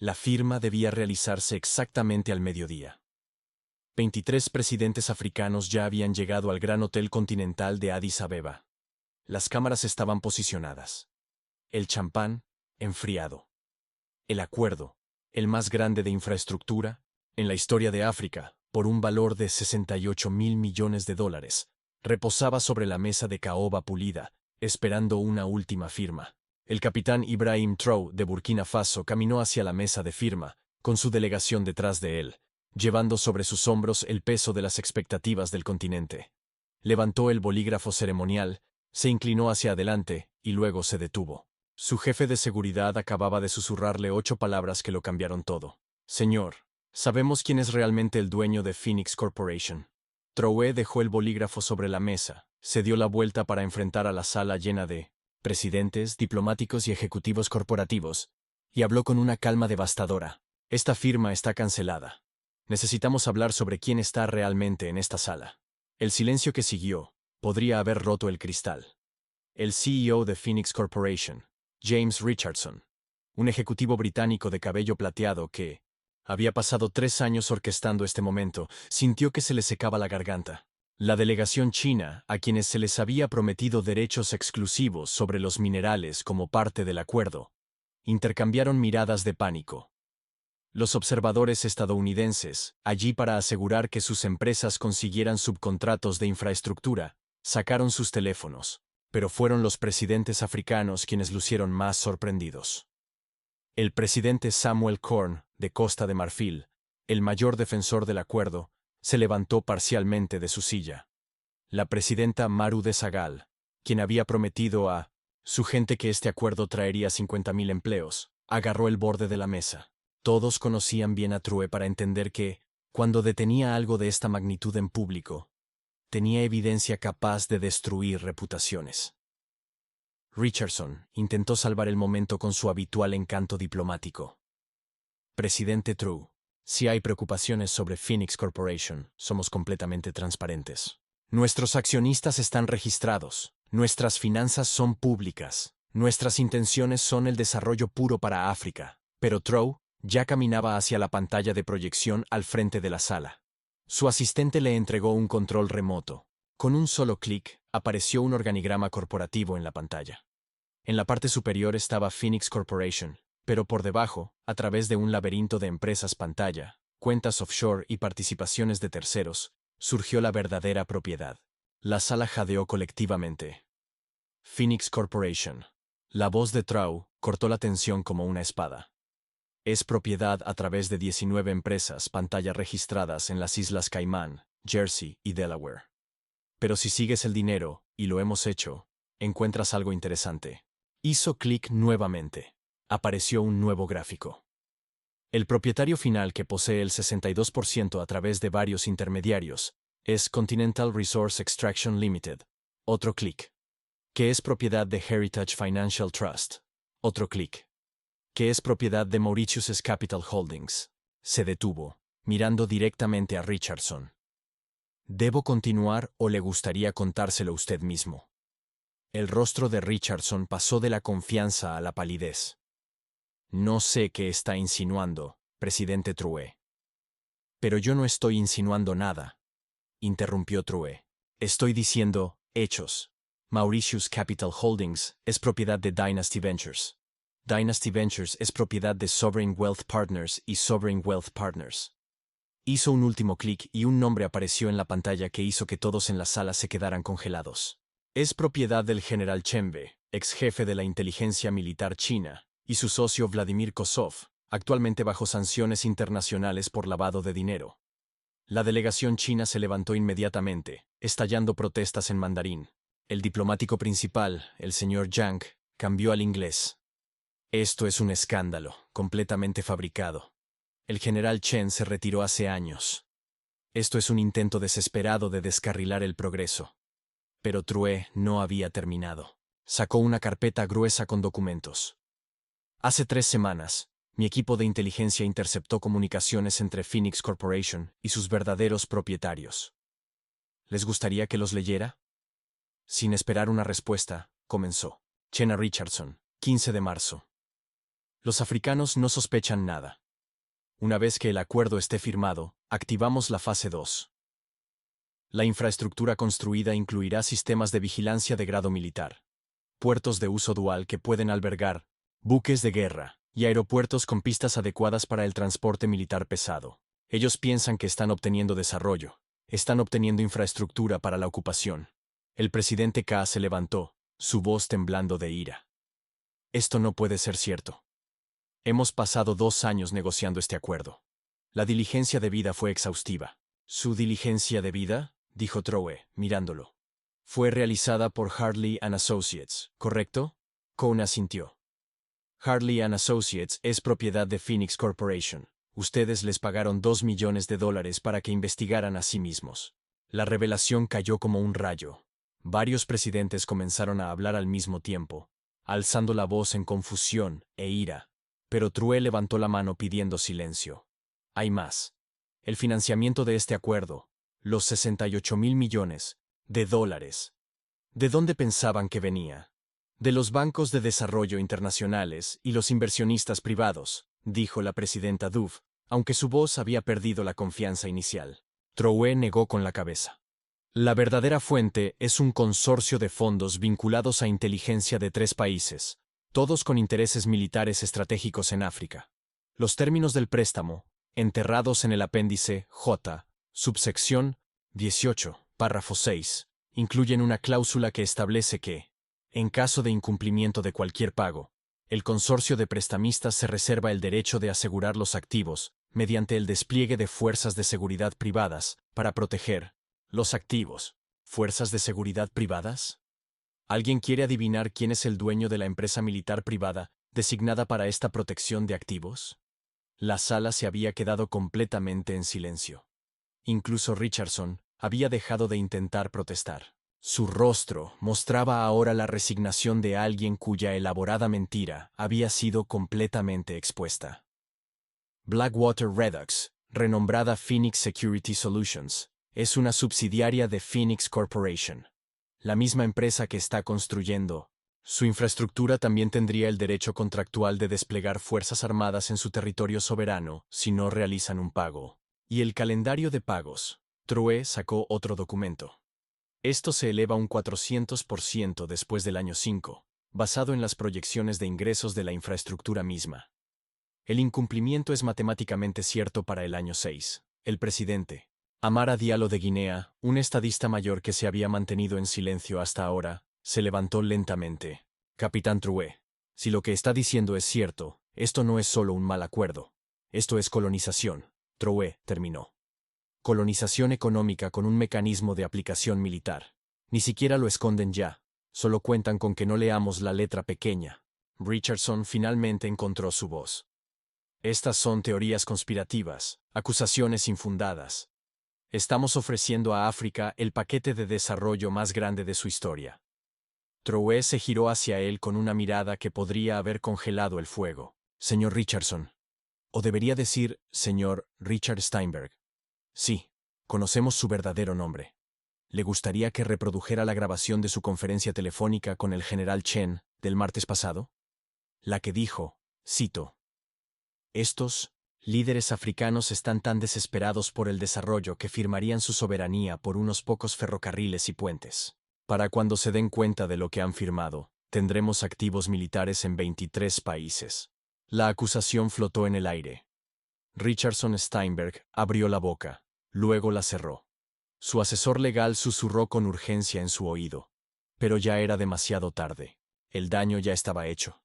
La firma debía realizarse exactamente al mediodía. 23 presidentes africanos ya habían llegado al Gran Hotel Continental de Addis Abeba. Las cámaras estaban posicionadas. El champán, enfriado. El acuerdo, el más grande de infraestructura en la historia de África, por un valor de $68.000 millones, reposaba sobre la mesa de caoba pulida, esperando una última firma. El capitán Ibrahim Traoré de Burkina Faso caminó hacia la mesa de firma, con su delegación detrás de él, llevando sobre sus hombros el peso de las expectativas del continente. Levantó el bolígrafo ceremonial, se inclinó hacia adelante y luego se detuvo. Su jefe de seguridad acababa de susurrarle 8 palabras que lo cambiaron todo. Señor, sabemos quién es realmente el dueño de Phoenix Corporation. Traoré dejó el bolígrafo sobre la mesa, se dio la vuelta para enfrentar a la sala llena de presidentes, diplomáticos y ejecutivos corporativos, y habló con una calma devastadora. Esta firma está cancelada. Necesitamos hablar sobre quién está realmente en esta sala. El silencio que siguió podría haber roto el cristal. El CEO de Phoenix Corporation, James Richardson, un ejecutivo británico de cabello plateado que había pasado 3 años orquestando este momento, sintió que se le secaba la garganta. La delegación china, a quienes se les había prometido derechos exclusivos sobre los minerales como parte del acuerdo, intercambiaron miradas de pánico. Los observadores estadounidenses, allí para asegurar que sus empresas consiguieran subcontratos de infraestructura, sacaron sus teléfonos, pero fueron los presidentes africanos quienes lucieron más sorprendidos. El presidente Samuel Corn, de Costa de Marfil, el mayor defensor del acuerdo, se levantó parcialmente de su silla. La presidenta Maru de Sagal, quien había prometido a su gente que este acuerdo traería 50.000 empleos, agarró el borde de la mesa. Todos conocían bien a Traoré para entender que, cuando detenía algo de esta magnitud en público, tenía evidencia capaz de destruir reputaciones. Richardson intentó salvar el momento con su habitual encanto diplomático. Presidente Traoré, si hay preocupaciones sobre Phoenix Corporation, somos completamente transparentes. Nuestros accionistas están registrados, nuestras finanzas son públicas, nuestras intenciones son el desarrollo puro para África, pero Traoré ya caminaba hacia la pantalla de proyección al frente de la sala. Su asistente le entregó un control remoto. Con un solo clic, apareció un organigrama corporativo en la pantalla. En la parte superior estaba Phoenix Corporation, pero por debajo, a través de un laberinto de empresas pantalla, cuentas offshore y participaciones de terceros, surgió la verdadera propiedad. La sala jadeó colectivamente. Phoenix Corporation. La voz de Traoré cortó la tensión como una espada. Es propiedad a través de 19 empresas pantalla registradas en las Islas Caimán, Jersey y Delaware. Pero si sigues el dinero, y lo hemos hecho, encuentras algo interesante. Hizo clic nuevamente. Apareció un nuevo gráfico. El propietario final que posee el 62% a través de varios intermediarios es Continental Resource Extraction Limited. Otro clic. Que es propiedad de Heritage Financial Trust. Otro clic. Que es propiedad de Mauritius Capital Holdings. Se detuvo, mirando directamente a Richardson. ¿Debo continuar o le gustaría contárselo usted mismo? El rostro de Richardson pasó de la confianza a la palidez. No sé qué está insinuando, presidente Traoré. Pero yo no estoy insinuando nada, interrumpió Traoré. Estoy diciendo hechos. Mauritius Capital Holdings es propiedad de Dynasty Ventures. Dynasty Ventures es propiedad de Sovereign Wealth Partners y Sovereign Wealth Partners. Hizo un último clic y un nombre apareció en la pantalla que hizo que todos en la sala se quedaran congelados. Es propiedad del general Chen Be, ex jefe de la inteligencia militar china, y su socio Vladimir Kosov, actualmente bajo sanciones internacionales por lavado de dinero. La delegación china se levantó inmediatamente, estallando protestas en mandarín. El diplomático principal, el señor Yang, cambió al inglés. Esto es un escándalo, completamente fabricado. El general Chen se retiró hace años. Esto es un intento desesperado de descarrilar el progreso. Pero Traoré no había terminado. Sacó una carpeta gruesa con documentos. Hace 3 semanas, mi equipo de inteligencia interceptó comunicaciones entre Phoenix Corporation y sus verdaderos propietarios. ¿Les gustaría que los leyera? Sin esperar una respuesta, comenzó. Chena Richardson, 15 de marzo. Los africanos no sospechan nada. Una vez que el acuerdo esté firmado, activamos la fase 2. La infraestructura construida incluirá sistemas de vigilancia de grado militar, puertos de uso dual que pueden albergar buques de guerra y aeropuertos con pistas adecuadas para el transporte militar pesado. Ellos piensan que están obteniendo desarrollo, están obteniendo infraestructura para la ocupación. El presidente K se levantó, su voz temblando de ira. Esto no puede ser cierto. Hemos pasado 2 años negociando este acuerdo. La diligencia debida fue exhaustiva. ¿Su diligencia debida?, dijo Trowe, mirándolo. Fue realizada por Hartley & Associates, ¿correcto? Cohn asintió. Hartley & Associates es propiedad de Phoenix Corporation. Ustedes les pagaron $2 millones para que investigaran a sí mismos. La revelación cayó como un rayo. Varios presidentes comenzaron a hablar al mismo tiempo, alzando la voz en confusión e ira. Pero Trowe levantó la mano pidiendo silencio. Hay más. El financiamiento de este acuerdo, los $68.000 millones. ¿De dónde pensaban que venía? De los bancos de desarrollo internacionales y los inversionistas privados, dijo la presidenta Dove, aunque su voz había perdido la confianza inicial. Trowe negó con la cabeza. La verdadera fuente es un consorcio de fondos vinculados a inteligencia de 3 países, todos con intereses militares estratégicos en África. Los términos del préstamo, enterrados en el apéndice J, subsección 18, párrafo 6, incluyen una cláusula que establece que, en caso de incumplimiento de cualquier pago, el consorcio de prestamistas se reserva el derecho de asegurar los activos mediante el despliegue de fuerzas de seguridad privadas para proteger los activos. ¿Fuerzas de seguridad privadas? ¿Alguien quiere adivinar quién es el dueño de la empresa militar privada designada para esta protección de activos? La sala se había quedado completamente en silencio. Incluso Richardson había dejado de intentar protestar. Su rostro mostraba ahora la resignación de alguien cuya elaborada mentira había sido completamente expuesta. Blackwater Redux, renombrada Phoenix Security Solutions, es una subsidiaria de Phoenix Corporation, la misma empresa que está construyendo. Su infraestructura también tendría el derecho contractual de desplegar fuerzas armadas en su territorio soberano si no realizan un pago. Y el calendario de pagos. Trowe sacó otro documento. Esto se eleva un 400% después del año 5, basado en las proyecciones de ingresos de la infraestructura misma. El incumplimiento es matemáticamente cierto para el año 6. El presidente Amara Diallo de Guinea, un estadista mayor que se había mantenido en silencio hasta ahora, se levantó lentamente. Capitán Trowe, si lo que está diciendo es cierto, esto no es solo un mal acuerdo. Esto es colonización. Trowe terminó. Colonización económica con un mecanismo de aplicación militar. Ni siquiera lo esconden ya. Solo cuentan con que no leamos la letra pequeña. Richardson finalmente encontró su voz. Estas son teorías conspirativas, acusaciones infundadas. Estamos ofreciendo a África el paquete de desarrollo más grande de su historia. Trowe se giró hacia él con una mirada que podría haber congelado el fuego. Señor Richardson. O debería decir, señor Richard Steinberg. Sí, conocemos su verdadero nombre. ¿Le gustaría que reprodujera la grabación de su conferencia telefónica con el general Chen del martes pasado? La que dijo, cito, estos líderes africanos están tan desesperados por el desarrollo que firmarían su soberanía por unos pocos ferrocarriles y puentes. Para cuando se den cuenta de lo que han firmado, tendremos activos militares en 23 países. La acusación flotó en el aire. Richardson Steinberg abrió la boca, luego la cerró. Su asesor legal susurró con urgencia en su oído. Pero ya era demasiado tarde. El daño ya estaba hecho.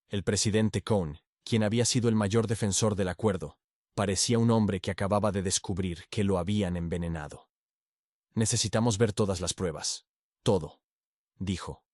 El presidente Cohn, quien había sido el mayor defensor del acuerdo, parecía un hombre que acababa de descubrir que lo habían envenenado. Necesitamos ver todas las pruebas. Todo, dijo.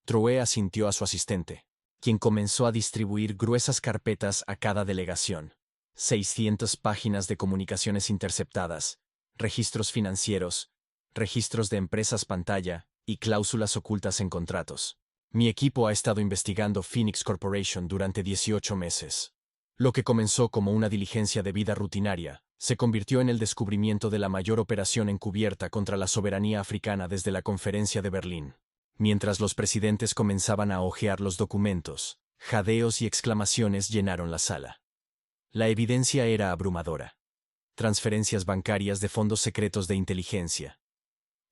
Trowe asintió a su asistente, quien comenzó a distribuir gruesas carpetas a cada delegación. 600 páginas de comunicaciones interceptadas, registros financieros, registros de empresas pantalla y cláusulas ocultas en contratos. Mi equipo ha estado investigando Phoenix Corporation durante 18 meses. Lo que comenzó como una diligencia de vida rutinaria, se convirtió en el descubrimiento de la mayor operación encubierta contra la soberanía africana desde la Conferencia de Berlín. Mientras los presidentes comenzaban a hojear los documentos, Jadeos y exclamaciones llenaron la sala. La evidencia era abrumadora. Transferencias bancarias de fondos secretos de inteligencia.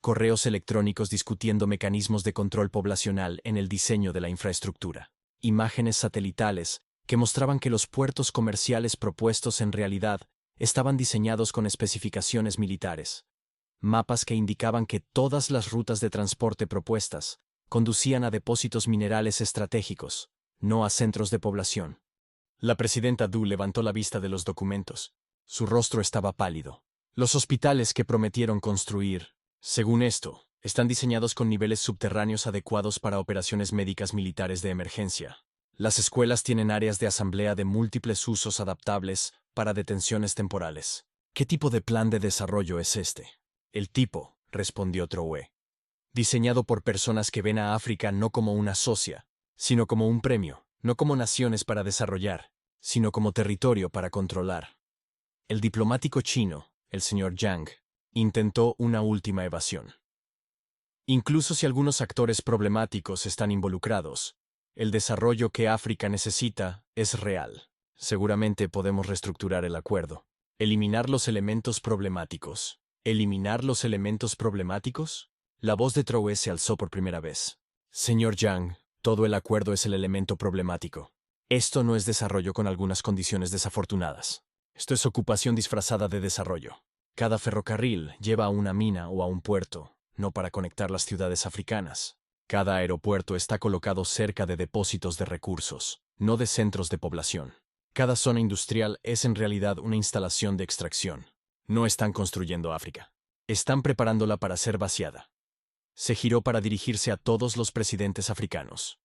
Correos electrónicos discutiendo mecanismos de control poblacional en el diseño de la infraestructura. Imágenes satelitales que mostraban que los puertos comerciales propuestos en realidad estaban diseñados con especificaciones militares. Mapas que indicaban que todas las rutas de transporte propuestas conducían a depósitos minerales estratégicos, no a centros de población. La presidenta Du levantó la vista de los documentos. Su rostro estaba pálido. Los hospitales que prometieron construir, según esto, están diseñados con niveles subterráneos adecuados para operaciones médicas militares de emergencia. Las escuelas tienen áreas de asamblea de múltiples usos adaptables para detenciones temporales. ¿Qué tipo de plan de desarrollo es este? El tipo, respondió Trowe. Diseñado por personas que ven a África no como una socia, sino como un premio, no como naciones para desarrollar, sino como territorio para controlar. El diplomático chino, el señor Yang, intentó una última evasión. Incluso si algunos actores problemáticos están involucrados, el desarrollo que África necesita es real. Seguramente podemos reestructurar el acuerdo. Eliminar los elementos problemáticos. ¿Eliminar los elementos problemáticos? La voz de Trowe se alzó por primera vez. Señor Yang, todo el acuerdo es el elemento problemático. Esto no es desarrollo con algunas condiciones desafortunadas. Esto es ocupación disfrazada de desarrollo. Cada ferrocarril lleva a una mina o a un puerto, no para conectar las ciudades africanas. Cada aeropuerto está colocado cerca de depósitos de recursos, no de centros de población. Cada zona industrial es en realidad una instalación de extracción. No están construyendo África. Están preparándola para ser vaciada. Se giró para dirigirse a todos los presidentes africanos.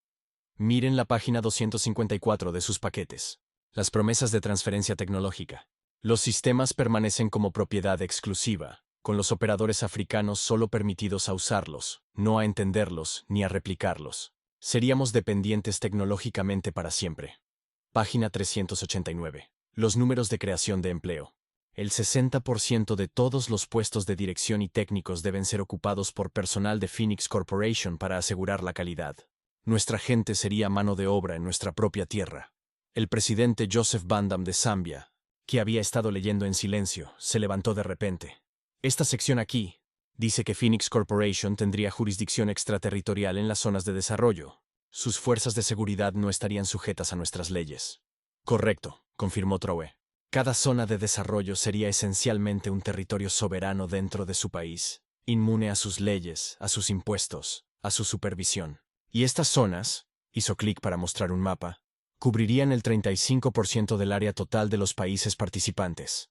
Miren la página 254 de sus paquetes. Las promesas de transferencia tecnológica. Los sistemas permanecen como propiedad exclusiva, con los operadores africanos solo permitidos a usarlos, no a entenderlos ni a replicarlos. Seríamos dependientes tecnológicamente para siempre. Página 389. Los números de creación de empleo. El 60% de todos los puestos de dirección y técnicos deben ser ocupados por personal de Phoenix Corporation para asegurar la calidad. Nuestra gente sería mano de obra en nuestra propia tierra. El presidente Joseph Bandam de Zambia, que había estado leyendo en silencio, se levantó de repente. Esta sección aquí dice que Phoenix Corporation tendría jurisdicción extraterritorial en las zonas de desarrollo. Sus fuerzas de seguridad no estarían sujetas a nuestras leyes. Correcto, confirmó Trowe. Cada zona de desarrollo sería esencialmente un territorio soberano dentro de su país, inmune a sus leyes, a sus impuestos, a su supervisión. Y estas zonas, hizo clic para mostrar un mapa, cubrirían el 35% del área total de los países participantes.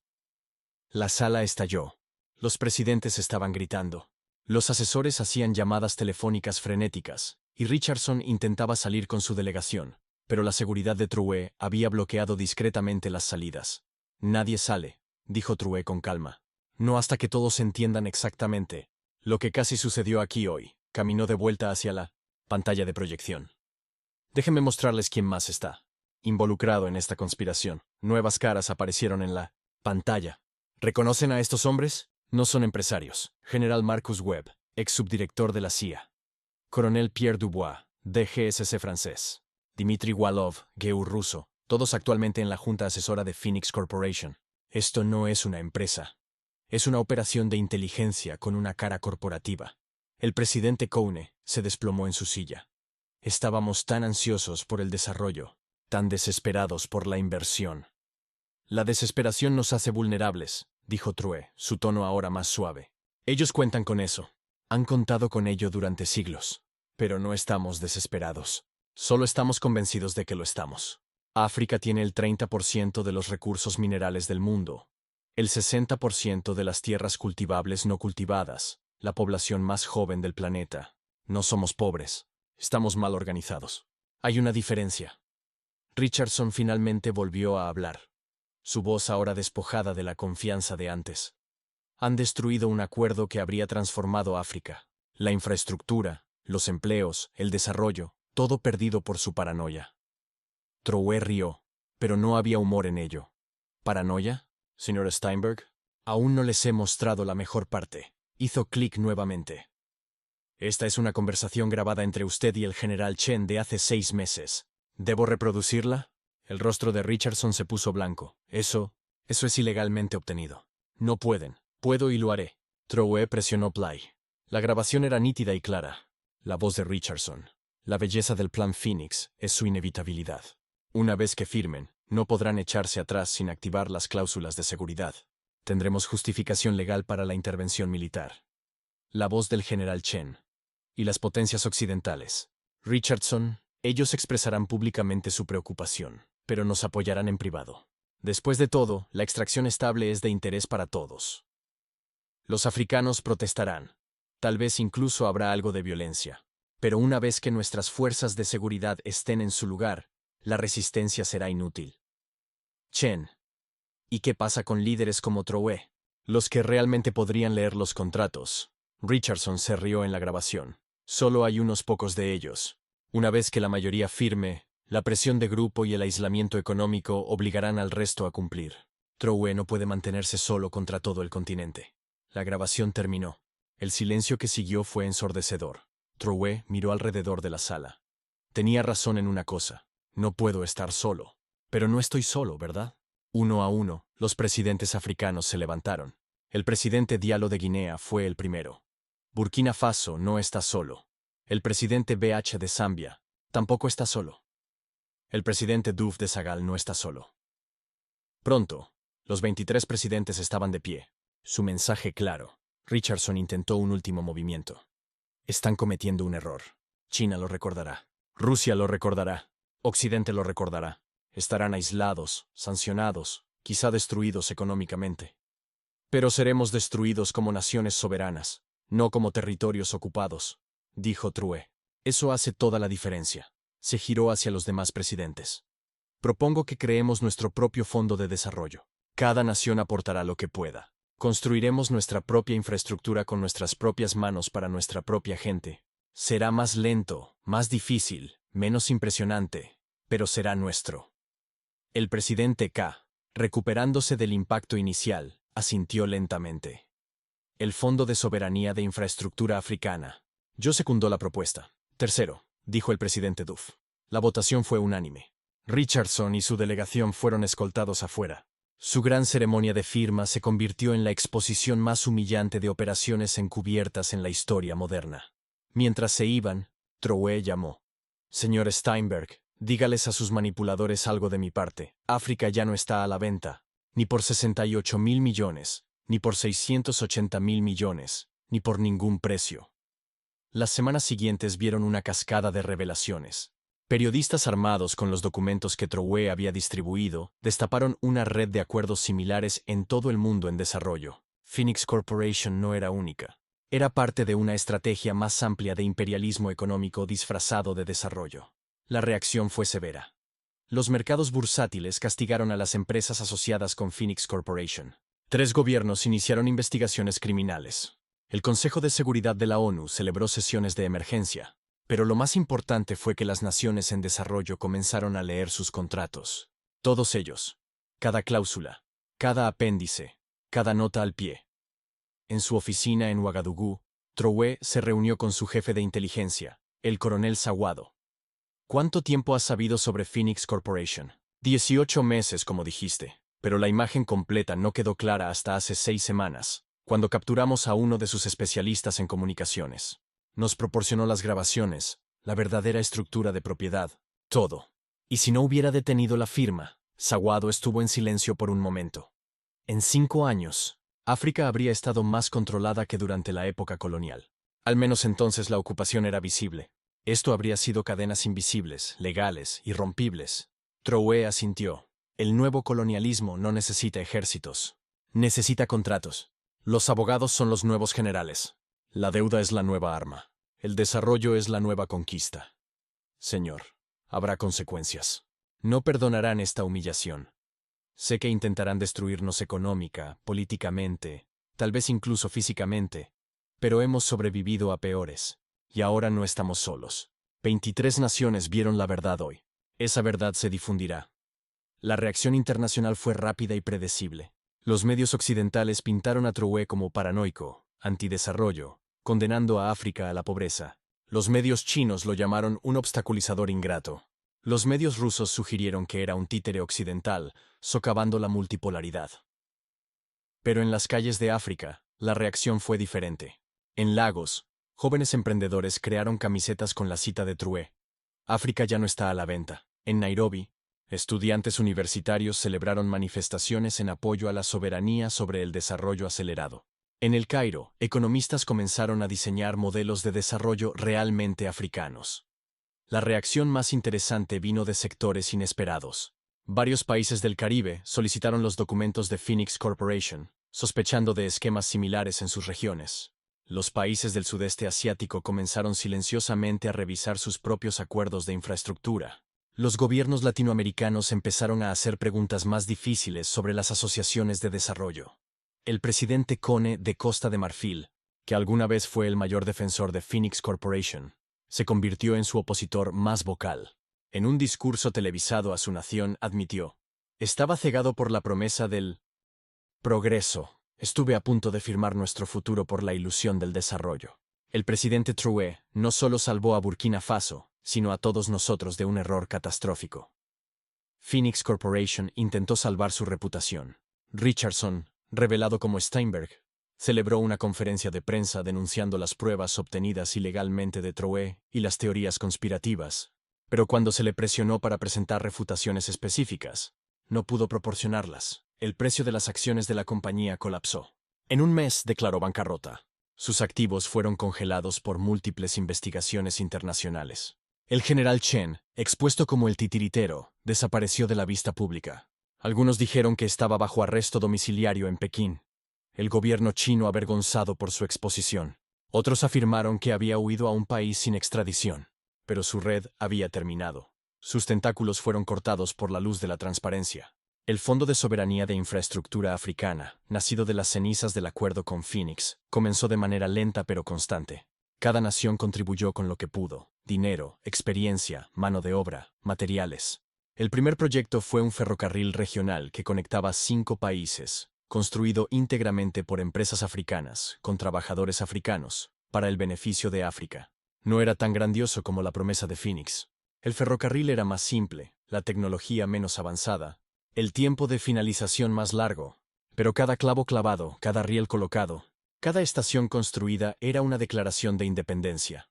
La sala estalló. Los presidentes estaban gritando. Los asesores hacían llamadas telefónicas frenéticas, y Richardson intentaba salir con su delegación, pero la seguridad de Trowe había bloqueado discretamente las salidas. Nadie sale, dijo Trowe con calma. No hasta que todos entiendan exactamente lo que casi sucedió aquí hoy. Caminó de vuelta hacia la pantalla de proyección. Déjenme mostrarles quién más está involucrado en esta conspiración. Nuevas caras aparecieron en la pantalla. ¿Reconocen a estos hombres? No son empresarios. General Marcus Webb, ex subdirector de la CIA. Coronel Pierre Dubois, DGSC francés. Dmitry Walov, GEU ruso, todos actualmente en la junta asesora de Phoenix Corporation. Esto no es una empresa. Es una operación de inteligencia con una cara corporativa. El presidente Kone se desplomó en su silla. Estábamos tan ansiosos por el desarrollo, tan desesperados por la inversión. La desesperación nos hace vulnerables, dijo Trowe, su tono ahora más suave. Ellos cuentan con eso. Han contado con ello durante siglos. Pero no estamos desesperados. Solo estamos convencidos de que lo estamos. África tiene el 30% de los recursos minerales del mundo, el 60% de las tierras cultivables no cultivadas, la población más joven del planeta. No somos pobres. Estamos mal organizados. Hay una diferencia. Richardson finalmente volvió a hablar, su voz ahora despojada de la confianza de antes. Han destruido un acuerdo que habría transformado África. La infraestructura, los empleos, el desarrollo, todo perdido por su paranoia. Trowe rió, pero no había humor en ello. ¿Paranoia, señor Steinberg? Aún no les he mostrado la mejor parte. Hizo clic nuevamente. Esta es una conversación grabada entre usted y el general Chen de hace 6 meses, ¿Debo reproducirla? El rostro de Richardson se puso blanco. Eso es ilegalmente obtenido. No pueden. Puedo y lo haré. Trowe presionó play. La grabación era nítida y clara. La voz de Richardson. La belleza del plan Phoenix es su inevitabilidad. Una vez que firmen, no podrán echarse atrás sin activar las cláusulas de seguridad. Tendremos justificación legal para la intervención militar. La voz del general Chen. Y las potencias occidentales. Richardson, ellos expresarán públicamente su preocupación, pero nos apoyarán en privado. Después de todo, la extracción estable es de interés para todos. Los africanos protestarán. Tal vez incluso habrá algo de violencia. Pero una vez que nuestras fuerzas de seguridad estén en su lugar, la resistencia será inútil. Chen. ¿Y qué pasa con líderes como Trowe? Los que realmente podrían leer los contratos. Richardson se rió en la grabación. Solo hay unos pocos de ellos. Una vez que la mayoría firme, la presión de grupo y el aislamiento económico obligarán al resto a cumplir. Trowe no puede mantenerse solo contra todo el continente. La grabación terminó. El silencio que siguió fue ensordecedor. Trowe miró alrededor de la sala. Tenía razón en una cosa. No puedo estar solo. Pero no estoy solo, ¿verdad? Uno a uno, los presidentes africanos se levantaron. El presidente Diallo de Guinea fue el primero. Burkina Faso no está solo. El presidente BH de Zambia tampoco está solo. El presidente Diouf de Senegal no está solo. Pronto, los 23 presidentes estaban de pie. Su mensaje claro. Richardson intentó un último movimiento. Están cometiendo un error. China lo recordará. Rusia lo recordará. Occidente lo recordará. Estarán aislados, sancionados, quizá destruidos económicamente. Pero seremos destruidos como naciones soberanas, no como territorios ocupados, dijo Trowe. Eso hace toda la diferencia. Se giró hacia los demás presidentes. Propongo que creemos nuestro propio fondo de desarrollo. Cada nación aportará lo que pueda. Construiremos nuestra propia infraestructura con nuestras propias manos para nuestra propia gente. Será más lento, más difícil, menos impresionante, pero será nuestro. El presidente K, recuperándose del impacto inicial, asintió lentamente. El Fondo de Soberanía de Infraestructura Africana. Yo secundó la propuesta. Tercero, dijo el presidente Diouf. La votación fue unánime. Richardson y su delegación fueron escoltados afuera. Su gran ceremonia de firma se convirtió en la exposición más humillante de operaciones encubiertas en la historia moderna. Mientras se iban, Trowe llamó. Señor Steinberg, dígales a sus manipuladores algo de mi parte. África ya no está a la venta, ni por 68.000 millones, ni por 680.000 millones, ni por ningún precio. Las semanas siguientes vieron una cascada de revelaciones. Periodistas armados con los documentos que Trowe había distribuido destaparon una red de acuerdos similares en todo el mundo en desarrollo. Phoenix Corporation no era única. Era parte de una estrategia más amplia de imperialismo económico disfrazado de desarrollo. La reacción fue severa. Los mercados bursátiles castigaron a las empresas asociadas con Phoenix Corporation. 3 gobiernos iniciaron investigaciones criminales. El Consejo de Seguridad de la ONU celebró sesiones de emergencia. Pero lo más importante fue que las naciones en desarrollo comenzaron a leer sus contratos. Todos ellos. Cada cláusula. Cada apéndice. Cada nota al pie. En su oficina en Ouagadougou, Trowe se reunió con su jefe de inteligencia, el coronel Sawado. ¿Cuánto tiempo has sabido sobre Phoenix Corporation? 18 meses, como dijiste, pero la imagen completa no quedó clara hasta hace 6 semanas, cuando capturamos a uno de sus especialistas en comunicaciones. Nos proporcionó las grabaciones, la verdadera estructura de propiedad, todo. Y si no hubiera detenido la firma, Sawado estuvo en silencio por un momento. En 5 años, África habría estado más controlada que durante la época colonial. Al menos entonces la ocupación era visible. Esto habría sido cadenas invisibles, legales, irrompibles. Trowe asintió. El nuevo colonialismo no necesita ejércitos. Necesita contratos. Los abogados son los nuevos generales. La deuda es la nueva arma. El desarrollo es la nueva conquista. Señor, habrá consecuencias. No perdonarán esta humillación. Sé que intentarán destruirnos económica, políticamente, tal vez incluso físicamente, pero hemos sobrevivido a peores. Y ahora no estamos solos. 23 naciones vieron la verdad hoy. Esa verdad se difundirá. La reacción internacional fue rápida y predecible. Los medios occidentales pintaron a Trowe como paranoico, antidesarrollo, condenando a África a la pobreza. Los medios chinos lo llamaron un obstaculizador ingrato. Los medios rusos sugirieron que era un títere occidental, socavando la multipolaridad. Pero en las calles de África, la reacción fue diferente. En Lagos, jóvenes emprendedores crearon camisetas con la cita de Trué. África ya no está a la venta. En Nairobi, estudiantes universitarios celebraron manifestaciones en apoyo a la soberanía sobre el desarrollo acelerado. En El Cairo, economistas comenzaron a diseñar modelos de desarrollo realmente africanos. La reacción más interesante vino de sectores inesperados. Varios países del Caribe solicitaron los documentos de Phoenix Corporation, sospechando de esquemas similares en sus regiones. Los países del sudeste asiático comenzaron silenciosamente a revisar sus propios acuerdos de infraestructura. Los gobiernos latinoamericanos empezaron a hacer preguntas más difíciles sobre las asociaciones de desarrollo. El presidente Kone de Costa de Marfil, que alguna vez fue el mayor defensor de Phoenix Corporation, se convirtió en su opositor más vocal. En un discurso televisado a su nación admitió: «Estaba cegado por la promesa del progreso. Estuve a punto de firmar nuestro futuro por la ilusión del desarrollo». El presidente Trué no solo salvó a Burkina Faso, sino a todos nosotros de un error catastrófico. Phoenix Corporation intentó salvar su reputación. Richardson, revelado como Steinberg, celebró una conferencia de prensa denunciando las pruebas obtenidas ilegalmente de Trué y las teorías conspirativas, pero cuando se le presionó para presentar refutaciones específicas, no pudo proporcionarlas. El precio de las acciones de la compañía colapsó. En un mes declaró bancarrota. Sus activos fueron congelados por múltiples investigaciones internacionales. El general Chen, expuesto como el titiritero, desapareció de la vista pública. Algunos dijeron que estaba bajo arresto domiciliario en Pekín, el gobierno chino avergonzado por su exposición. Otros afirmaron que había huido a un país sin extradición, pero su red había terminado. Sus tentáculos fueron cortados por la luz de la transparencia. El Fondo de Soberanía de Infraestructura Africana, nacido de las cenizas del acuerdo con Phoenix, comenzó de manera lenta pero constante. Cada nación contribuyó con lo que pudo: dinero, experiencia, mano de obra, materiales. El primer proyecto fue un ferrocarril regional que conectaba 5 países, construido íntegramente por empresas africanas, con trabajadores africanos, para el beneficio de África. No era tan grandioso como la promesa de Phoenix. El ferrocarril era más simple, la tecnología menos avanzada, el tiempo de finalización más largo, pero cada clavo clavado, cada riel colocado, cada estación construida era una declaración de independencia.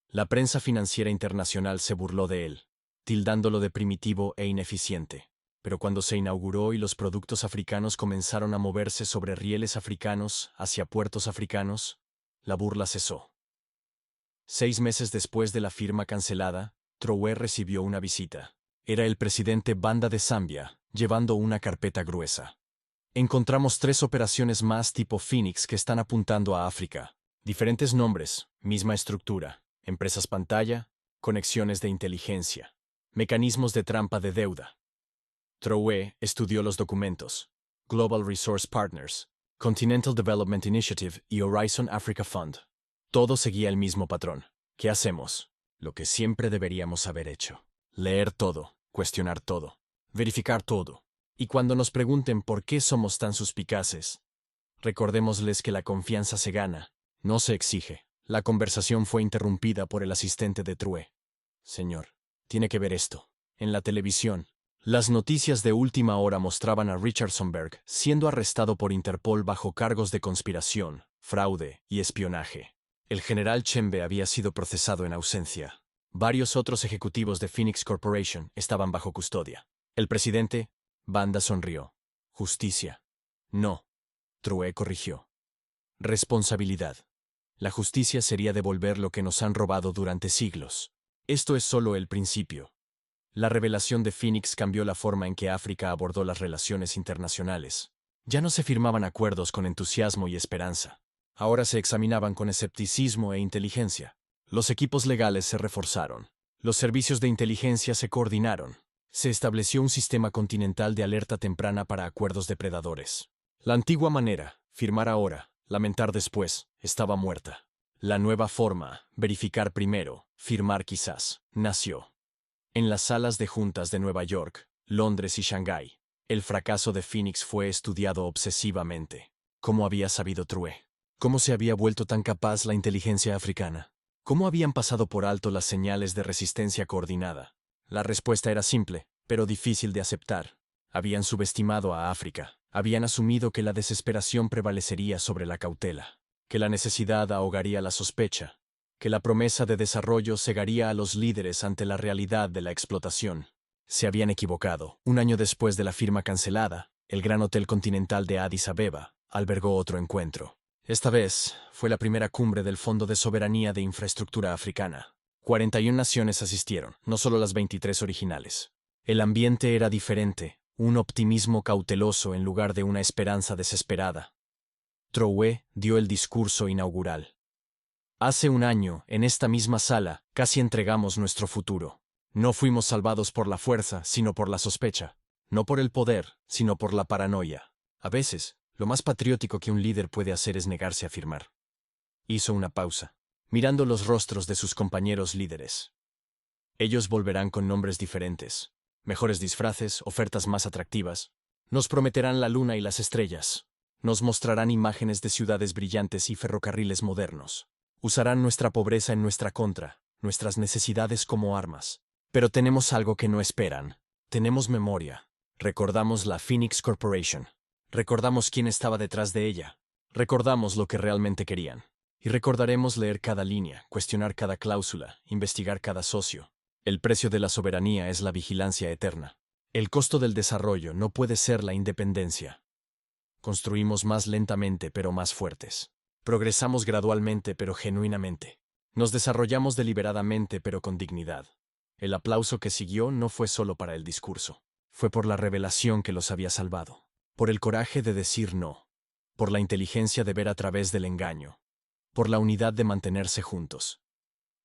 La prensa financiera internacional se burló de él, tildándolo de primitivo e ineficiente. Pero cuando se inauguró y los productos africanos comenzaron a moverse sobre rieles africanos hacia puertos africanos, la burla cesó. 6 meses después de la firma cancelada, Trué recibió una visita. Era el presidente Banda de Zambia, llevando una carpeta gruesa. Encontramos 3 operaciones más tipo Phoenix que están apuntando a África. Diferentes nombres, misma estructura, empresas pantalla, conexiones de inteligencia, mecanismos de trampa de deuda. Trué estudió los documentos: Global Resource Partners, Continental Development Initiative y Horizon Africa Fund. Todo seguía el mismo patrón. ¿Qué hacemos? Lo que siempre deberíamos haber hecho: leer todo, cuestionar todo, verificar todo. Y cuando nos pregunten por qué somos tan suspicaces, recordémosles que la confianza se gana, no se exige. La conversación fue interrumpida por el asistente de Trué. «Señor, tiene que ver esto. En la televisión, las noticias de última hora mostraban a Richardsonberg siendo arrestado por Interpol bajo cargos de conspiración, fraude y espionaje. El general Chembe había sido procesado en ausencia. Varios otros ejecutivos de Phoenix Corporation estaban bajo custodia. El presidente Banda sonrió. Justicia. No. Trué corrigió. Responsabilidad. La justicia sería devolver lo que nos han robado durante siglos. Esto es solo el principio. La revelación de Phoenix cambió la forma en que África abordó las relaciones internacionales. Ya no se firmaban acuerdos con entusiasmo y esperanza. Ahora se examinaban con escepticismo e inteligencia. Los equipos legales se reforzaron. Los servicios de inteligencia se coordinaron. Se estableció un sistema continental de alerta temprana para acuerdos depredadores. La antigua manera, firmar ahora, lamentar después, estaba muerta. La nueva forma, verificar primero, firmar quizás, nació. En las salas de juntas de Nueva York, Londres y Shanghái, el fracaso de Phoenix fue estudiado obsesivamente. ¿Cómo había sabido Trué? ¿Cómo se había vuelto tan capaz la inteligencia africana? ¿Cómo habían pasado por alto las señales de resistencia coordinada? La respuesta era simple, pero difícil de aceptar. Habían subestimado a África. Habían asumido que la desesperación prevalecería sobre la cautela, que la necesidad ahogaría la sospecha, que la promesa de desarrollo cegaría a los líderes ante la realidad de la explotación. Se habían equivocado. Un año después de la firma cancelada, el Gran Hotel Continental de Addis Abeba albergó otro encuentro. Esta vez fue la primera cumbre del Fondo de Soberanía de Infraestructura Africana. 41 naciones asistieron, no solo las 23 originales. El ambiente era diferente, un optimismo cauteloso en lugar de una esperanza desesperada. Traoré dio el discurso inaugural. Hace un año, en esta misma sala, casi entregamos nuestro futuro. No fuimos salvados por la fuerza, sino por la sospecha. No por el poder, sino por la paranoia. A veces, lo más patriótico que un líder puede hacer es negarse a firmar. Hizo una pausa, mirando los rostros de sus compañeros líderes. Ellos volverán con nombres diferentes, mejores disfraces, ofertas más atractivas. Nos prometerán la luna y las estrellas. Nos mostrarán imágenes de ciudades brillantes y ferrocarriles modernos. Usarán nuestra pobreza en nuestra contra, nuestras necesidades como armas. Pero tenemos algo que no esperan. Tenemos memoria. Recordamos la Phoenix Corporation. Recordamos quién estaba detrás de ella. Recordamos lo que realmente querían. Y recordaremos leer cada línea, cuestionar cada cláusula, investigar cada socio. El precio de la soberanía es la vigilancia eterna. El costo del desarrollo no puede ser la independencia. Construimos más lentamente pero más fuertes. Progresamos gradualmente pero genuinamente. Nos desarrollamos deliberadamente pero con dignidad. El aplauso que siguió no fue solo para el discurso. Fue por la revelación que los había salvado. Por el coraje de decir no. Por la inteligencia de ver a través del engaño. Por la unidad de mantenerse juntos.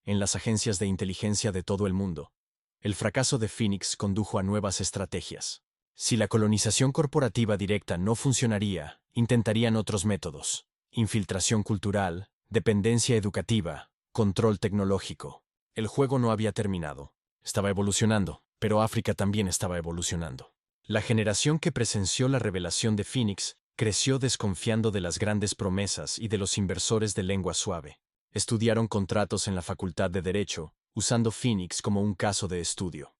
En las agencias de inteligencia de todo el mundo, el fracaso de Phoenix condujo a nuevas estrategias. Si la colonización corporativa directa no funcionaría, intentarían otros métodos: infiltración cultural, dependencia educativa, control tecnológico. El juego no había terminado. Estaba evolucionando, pero África también estaba evolucionando. La generación que presenció la revelación de Phoenix creció desconfiando de las grandes promesas y de los inversores de lengua suave. Estudiaron contratos en la Facultad de Derecho, usando Phoenix como un caso de estudio.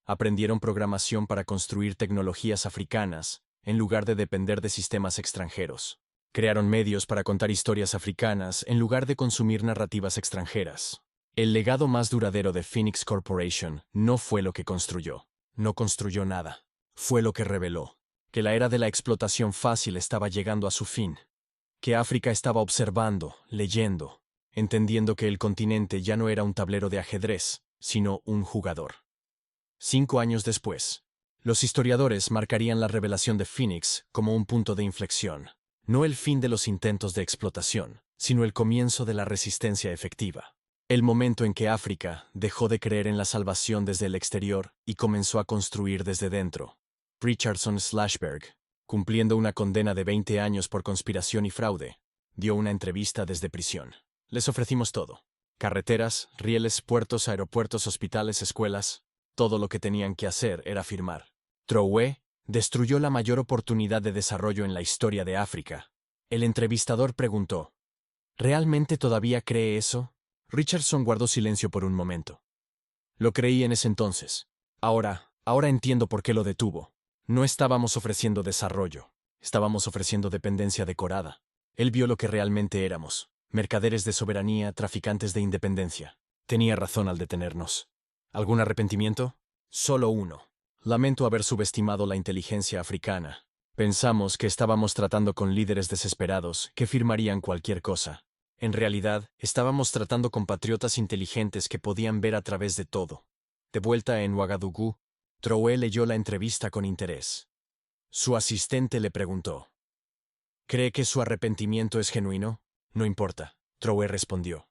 Aprendieron programación para construir tecnologías africanas, en lugar de depender de sistemas extranjeros. Crearon medios para contar historias africanas, en lugar de consumir narrativas extranjeras. El legado más duradero de Phoenix Corporation no fue lo que construyó. No construyó nada. Fue lo que reveló. Que la era de la explotación fácil estaba llegando a su fin. Que África estaba observando, leyendo, entendiendo que el continente ya no era un tablero de ajedrez, sino un jugador. 5 años después, los historiadores marcarían la revelación de Phoenix como un punto de inflexión. No el fin de los intentos de explotación, sino el comienzo de la resistencia efectiva. El momento en que África dejó de creer en la salvación desde el exterior y comenzó a construir desde dentro. Richardson Schlosberg, cumpliendo una condena de 20 años por conspiración y fraude, dio una entrevista desde prisión. Les ofrecimos todo: carreteras, rieles, puertos, aeropuertos, hospitales, escuelas. Todo lo que tenían que hacer era firmar. Traoré destruyó la mayor oportunidad de desarrollo en la historia de África. El entrevistador preguntó: ¿realmente todavía cree eso? Richardson guardó silencio por un momento. Lo creí en ese entonces. Ahora entiendo por qué lo detuvo. No estábamos ofreciendo desarrollo. Estábamos ofreciendo dependencia decorada. Él vio lo que realmente éramos: mercaderes de soberanía, traficantes de independencia. Tenía razón al detenernos. ¿Algún arrepentimiento? Solo uno. Lamento haber subestimado la inteligencia africana. Pensamos que estábamos tratando con líderes desesperados que firmarían cualquier cosa. En realidad, estábamos tratando con patriotas inteligentes que podían ver a través de todo. De vuelta en Ouagadougou, Traoré leyó la entrevista con interés. Su asistente le preguntó: ¿cree que su arrepentimiento es genuino? No importa, Traoré respondió.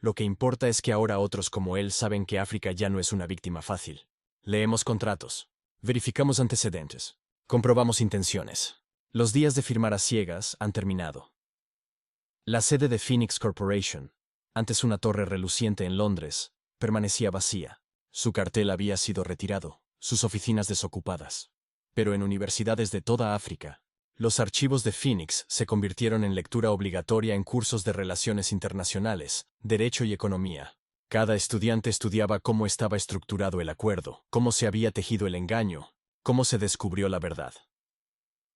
Lo que importa es que ahora otros como él saben que África ya no es una víctima fácil. Leemos contratos. Verificamos antecedentes. Comprobamos intenciones. Los días de firmar a ciegas han terminado. La sede de Phoenix Corporation, antes una torre reluciente en Londres, permanecía vacía. Su cartel había sido retirado, sus oficinas desocupadas. Pero en universidades de toda África, los archivos de Phoenix se convirtieron en lectura obligatoria en cursos de relaciones internacionales, derecho y economía. Cada estudiante estudiaba cómo estaba estructurado el acuerdo, cómo se había tejido el engaño, cómo se descubrió la verdad.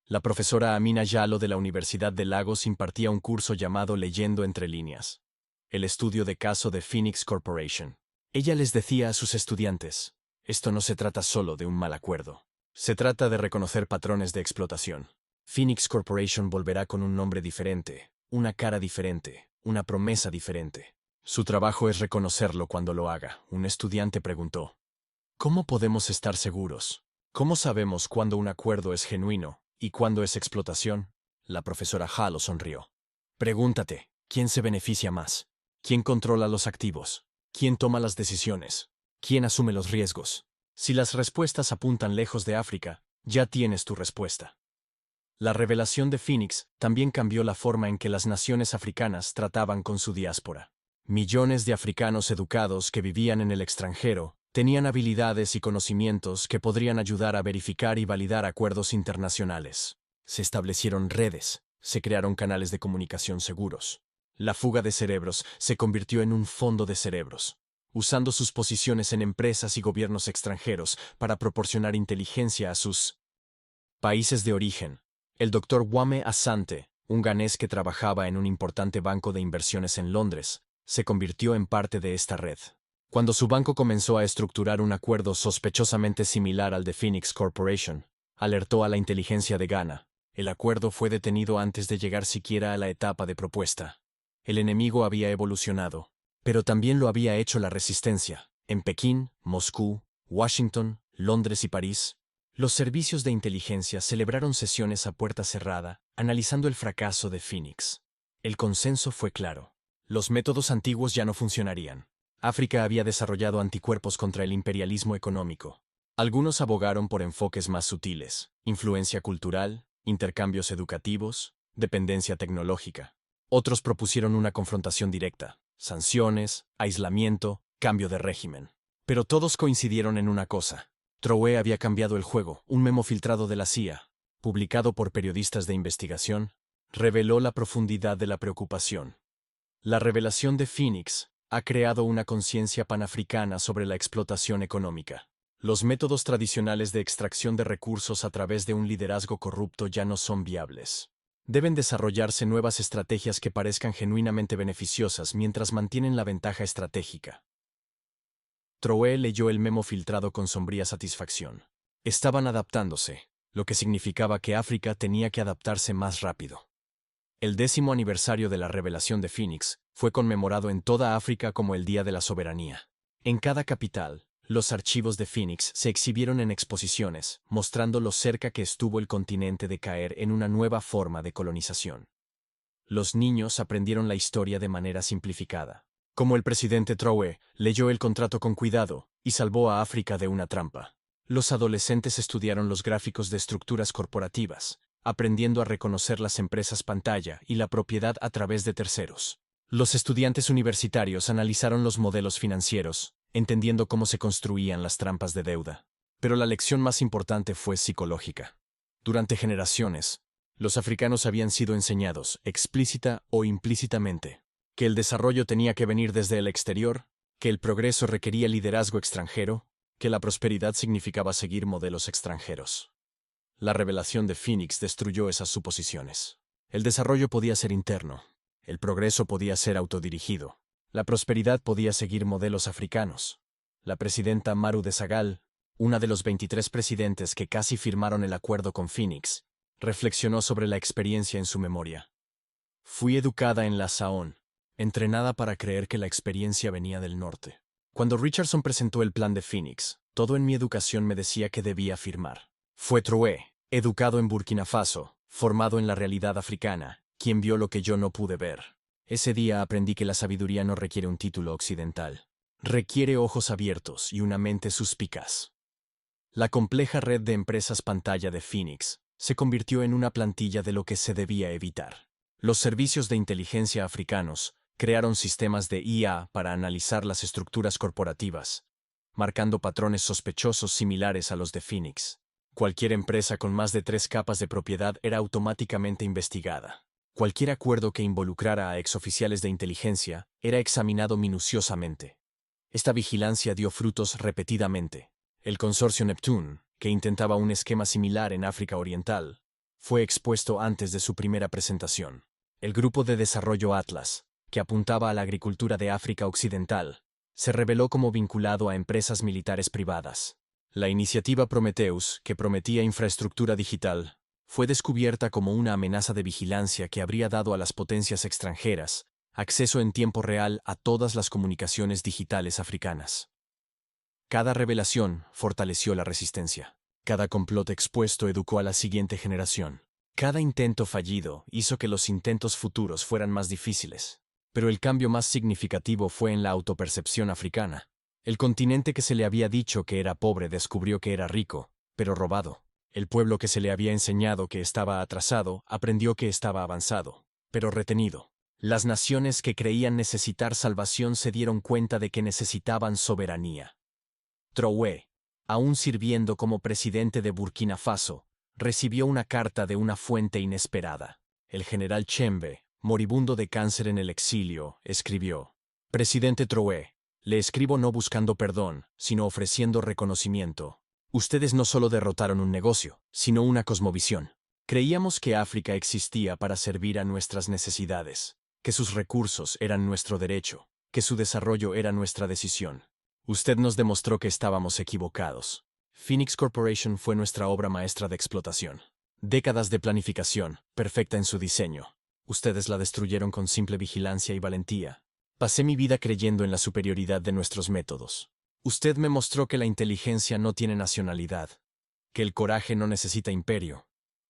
La profesora Amina Yalo de la Universidad de Lagos impartía un curso llamado Leyendo entre líneas, el estudio de caso de Phoenix Corporation. Ella les decía a sus estudiantes, esto no se trata solo de un mal acuerdo. Se trata de reconocer patrones de explotación. Phoenix Corporation volverá con un nombre diferente, una cara diferente, una promesa diferente. Su trabajo es reconocerlo cuando lo haga. Un estudiante preguntó, ¿cómo podemos estar seguros? ¿Cómo sabemos cuándo un acuerdo es genuino y cuándo es explotación? La profesora Halo sonrió. Pregúntate, ¿quién se beneficia más? ¿Quién controla los activos? ¿Quién toma las decisiones? ¿Quién asume los riesgos? Si las respuestas apuntan lejos de África, ya tienes tu respuesta. La revelación de Phoenix también cambió la forma en que las naciones africanas trataban con su diáspora. Millones de africanos educados que vivían en el extranjero tenían habilidades y conocimientos que podrían ayudar a verificar y validar acuerdos internacionales. Se establecieron redes, se crearon canales de comunicación seguros. La fuga de cerebros se convirtió en un fondo de cerebros, usando sus posiciones en empresas y gobiernos extranjeros para proporcionar inteligencia a sus países de origen. El Dr. Wame Asante, un ganés que trabajaba en un importante banco de inversiones en Londres, se convirtió en parte de esta red. Cuando su banco comenzó a estructurar un acuerdo sospechosamente similar al de Phoenix Corporation, alertó a la inteligencia de Ghana. El acuerdo fue detenido antes de llegar siquiera a la etapa de propuesta. El enemigo había evolucionado, pero también lo había hecho la resistencia. En Pekín, Moscú, Washington, Londres y París, los servicios de inteligencia celebraron sesiones a puerta cerrada, analizando el fracaso de Phoenix. El consenso fue claro. Los métodos antiguos ya no funcionarían. África había desarrollado anticuerpos contra el imperialismo económico. Algunos abogaron por enfoques más sutiles, influencia cultural, intercambios educativos, dependencia tecnológica. Otros propusieron una confrontación directa, sanciones, aislamiento, cambio de régimen. Pero todos coincidieron en una cosa. Troe había cambiado el juego. Un memo filtrado de la CIA, publicado por periodistas de investigación, reveló la profundidad de la preocupación. La revelación de Phoenix ha creado una conciencia panafricana sobre la explotación económica. Los métodos tradicionales de extracción de recursos a través de un liderazgo corrupto ya no son viables. Deben desarrollarse nuevas estrategias que parezcan genuinamente beneficiosas mientras mantienen la ventaja estratégica. Troe leyó el memo filtrado con sombría satisfacción. Estaban adaptándose, lo que significaba que África tenía que adaptarse más rápido. El 10º aniversario de la revelación de Phoenix fue conmemorado en toda África como el Día de la Soberanía. En cada capital, los archivos de Phoenix se exhibieron en exposiciones, mostrando lo cerca que estuvo el continente de caer en una nueva forma de colonización. Los niños aprendieron la historia de manera simplificada. Como el presidente Troe leyó el contrato con cuidado y salvó a África de una trampa. Los adolescentes estudiaron los gráficos de estructuras corporativas, aprendiendo a reconocer las empresas pantalla y la propiedad a través de terceros. Los estudiantes universitarios analizaron los modelos financieros, entendiendo cómo se construían las trampas de deuda. Pero la lección más importante fue psicológica. Durante generaciones, los africanos habían sido enseñados, explícita o implícitamente, que el desarrollo tenía que venir desde el exterior, que el progreso requería liderazgo extranjero, que la prosperidad significaba seguir modelos extranjeros. La revelación de Phoenix destruyó esas suposiciones. El desarrollo podía ser interno, el progreso podía ser autodirigido, la prosperidad podía seguir modelos africanos. La presidenta Maru de Sagal, una de los 23 presidentes que casi firmaron el acuerdo con Phoenix, reflexionó sobre la experiencia en su memoria. Fui educada en la Saón, entrenada para creer que la experiencia venía del norte. Cuando Richardson presentó el plan de Phoenix, todo en mi educación me decía que debía firmar. Fue Troe, educado en Burkina Faso, formado en la realidad africana, quien vio lo que yo no pude ver. Ese día aprendí que la sabiduría no requiere un título occidental. Requiere ojos abiertos y una mente suspicaz. La compleja red de empresas pantalla de Phoenix se convirtió en una plantilla de lo que se debía evitar. Los servicios de inteligencia africanos crearon sistemas de IA para analizar las estructuras corporativas, marcando patrones sospechosos similares a los de Phoenix. Cualquier empresa con más de 3 capas de propiedad era automáticamente investigada. Cualquier acuerdo que involucrara a exoficiales de inteligencia era examinado minuciosamente. Esta vigilancia dio frutos repetidamente. El consorcio Neptune, que intentaba un esquema similar en África Oriental, fue expuesto antes de su primera presentación. El Grupo de Desarrollo Atlas, que apuntaba a la agricultura de África Occidental, se reveló como vinculado a empresas militares privadas. La iniciativa Prometheus, que prometía infraestructura digital, fue descubierta como una amenaza de vigilancia que habría dado a las potencias extranjeras acceso en tiempo real a todas las comunicaciones digitales africanas. Cada revelación fortaleció la resistencia. Cada complot expuesto educó a la siguiente generación. Cada intento fallido hizo que los intentos futuros fueran más difíciles. Pero el cambio más significativo fue en la autopercepción africana. El continente que se le había dicho que era pobre descubrió que era rico, pero robado. El pueblo que se le había enseñado que estaba atrasado aprendió que estaba avanzado, pero retenido. Las naciones que creían necesitar salvación se dieron cuenta de que necesitaban soberanía. Traoré, aún sirviendo como presidente de Burkina Faso, recibió una carta de una fuente inesperada. El general Tchembe, moribundo de cáncer en el exilio, escribió: Presidente Traoré, le escribo no buscando perdón, sino ofreciendo reconocimiento. Ustedes no solo derrotaron un negocio, sino una cosmovisión. Creíamos que África existía para servir a nuestras necesidades, que sus recursos eran nuestro derecho, que su desarrollo era nuestra decisión. Usted nos demostró que estábamos equivocados. Phoenix Corporation fue nuestra obra maestra de explotación. Décadas de planificación, perfecta en su diseño. Ustedes la destruyeron con simple vigilancia y valentía. Pasé mi vida creyendo en la superioridad de nuestros métodos. Usted me mostró que la inteligencia no tiene nacionalidad, que el coraje no necesita imperio,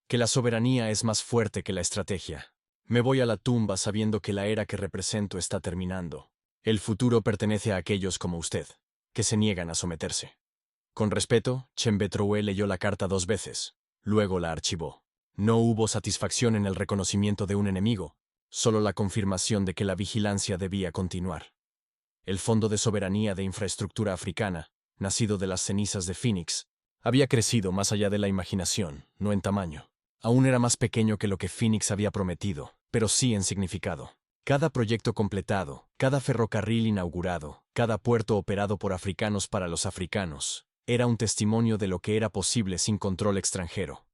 que la soberanía es más fuerte que la estrategia. Me voy a la tumba sabiendo que la era que represento está terminando. El futuro pertenece a aquellos como usted, que se niegan a someterse. Con respeto, Tchembe Traoré leyó la carta 2 veces, luego la archivó. No hubo satisfacción en el reconocimiento de un enemigo, solo la confirmación de que la vigilancia debía continuar. El Fondo de Soberanía de Infraestructura Africana, nacido de las cenizas de Phoenix, había crecido más allá de la imaginación, no en tamaño. Aún era más pequeño que lo que Phoenix había prometido, pero sí en significado. Cada proyecto completado, cada ferrocarril inaugurado, cada puerto operado por africanos para los africanos, era un testimonio de lo que era posible sin control extranjero.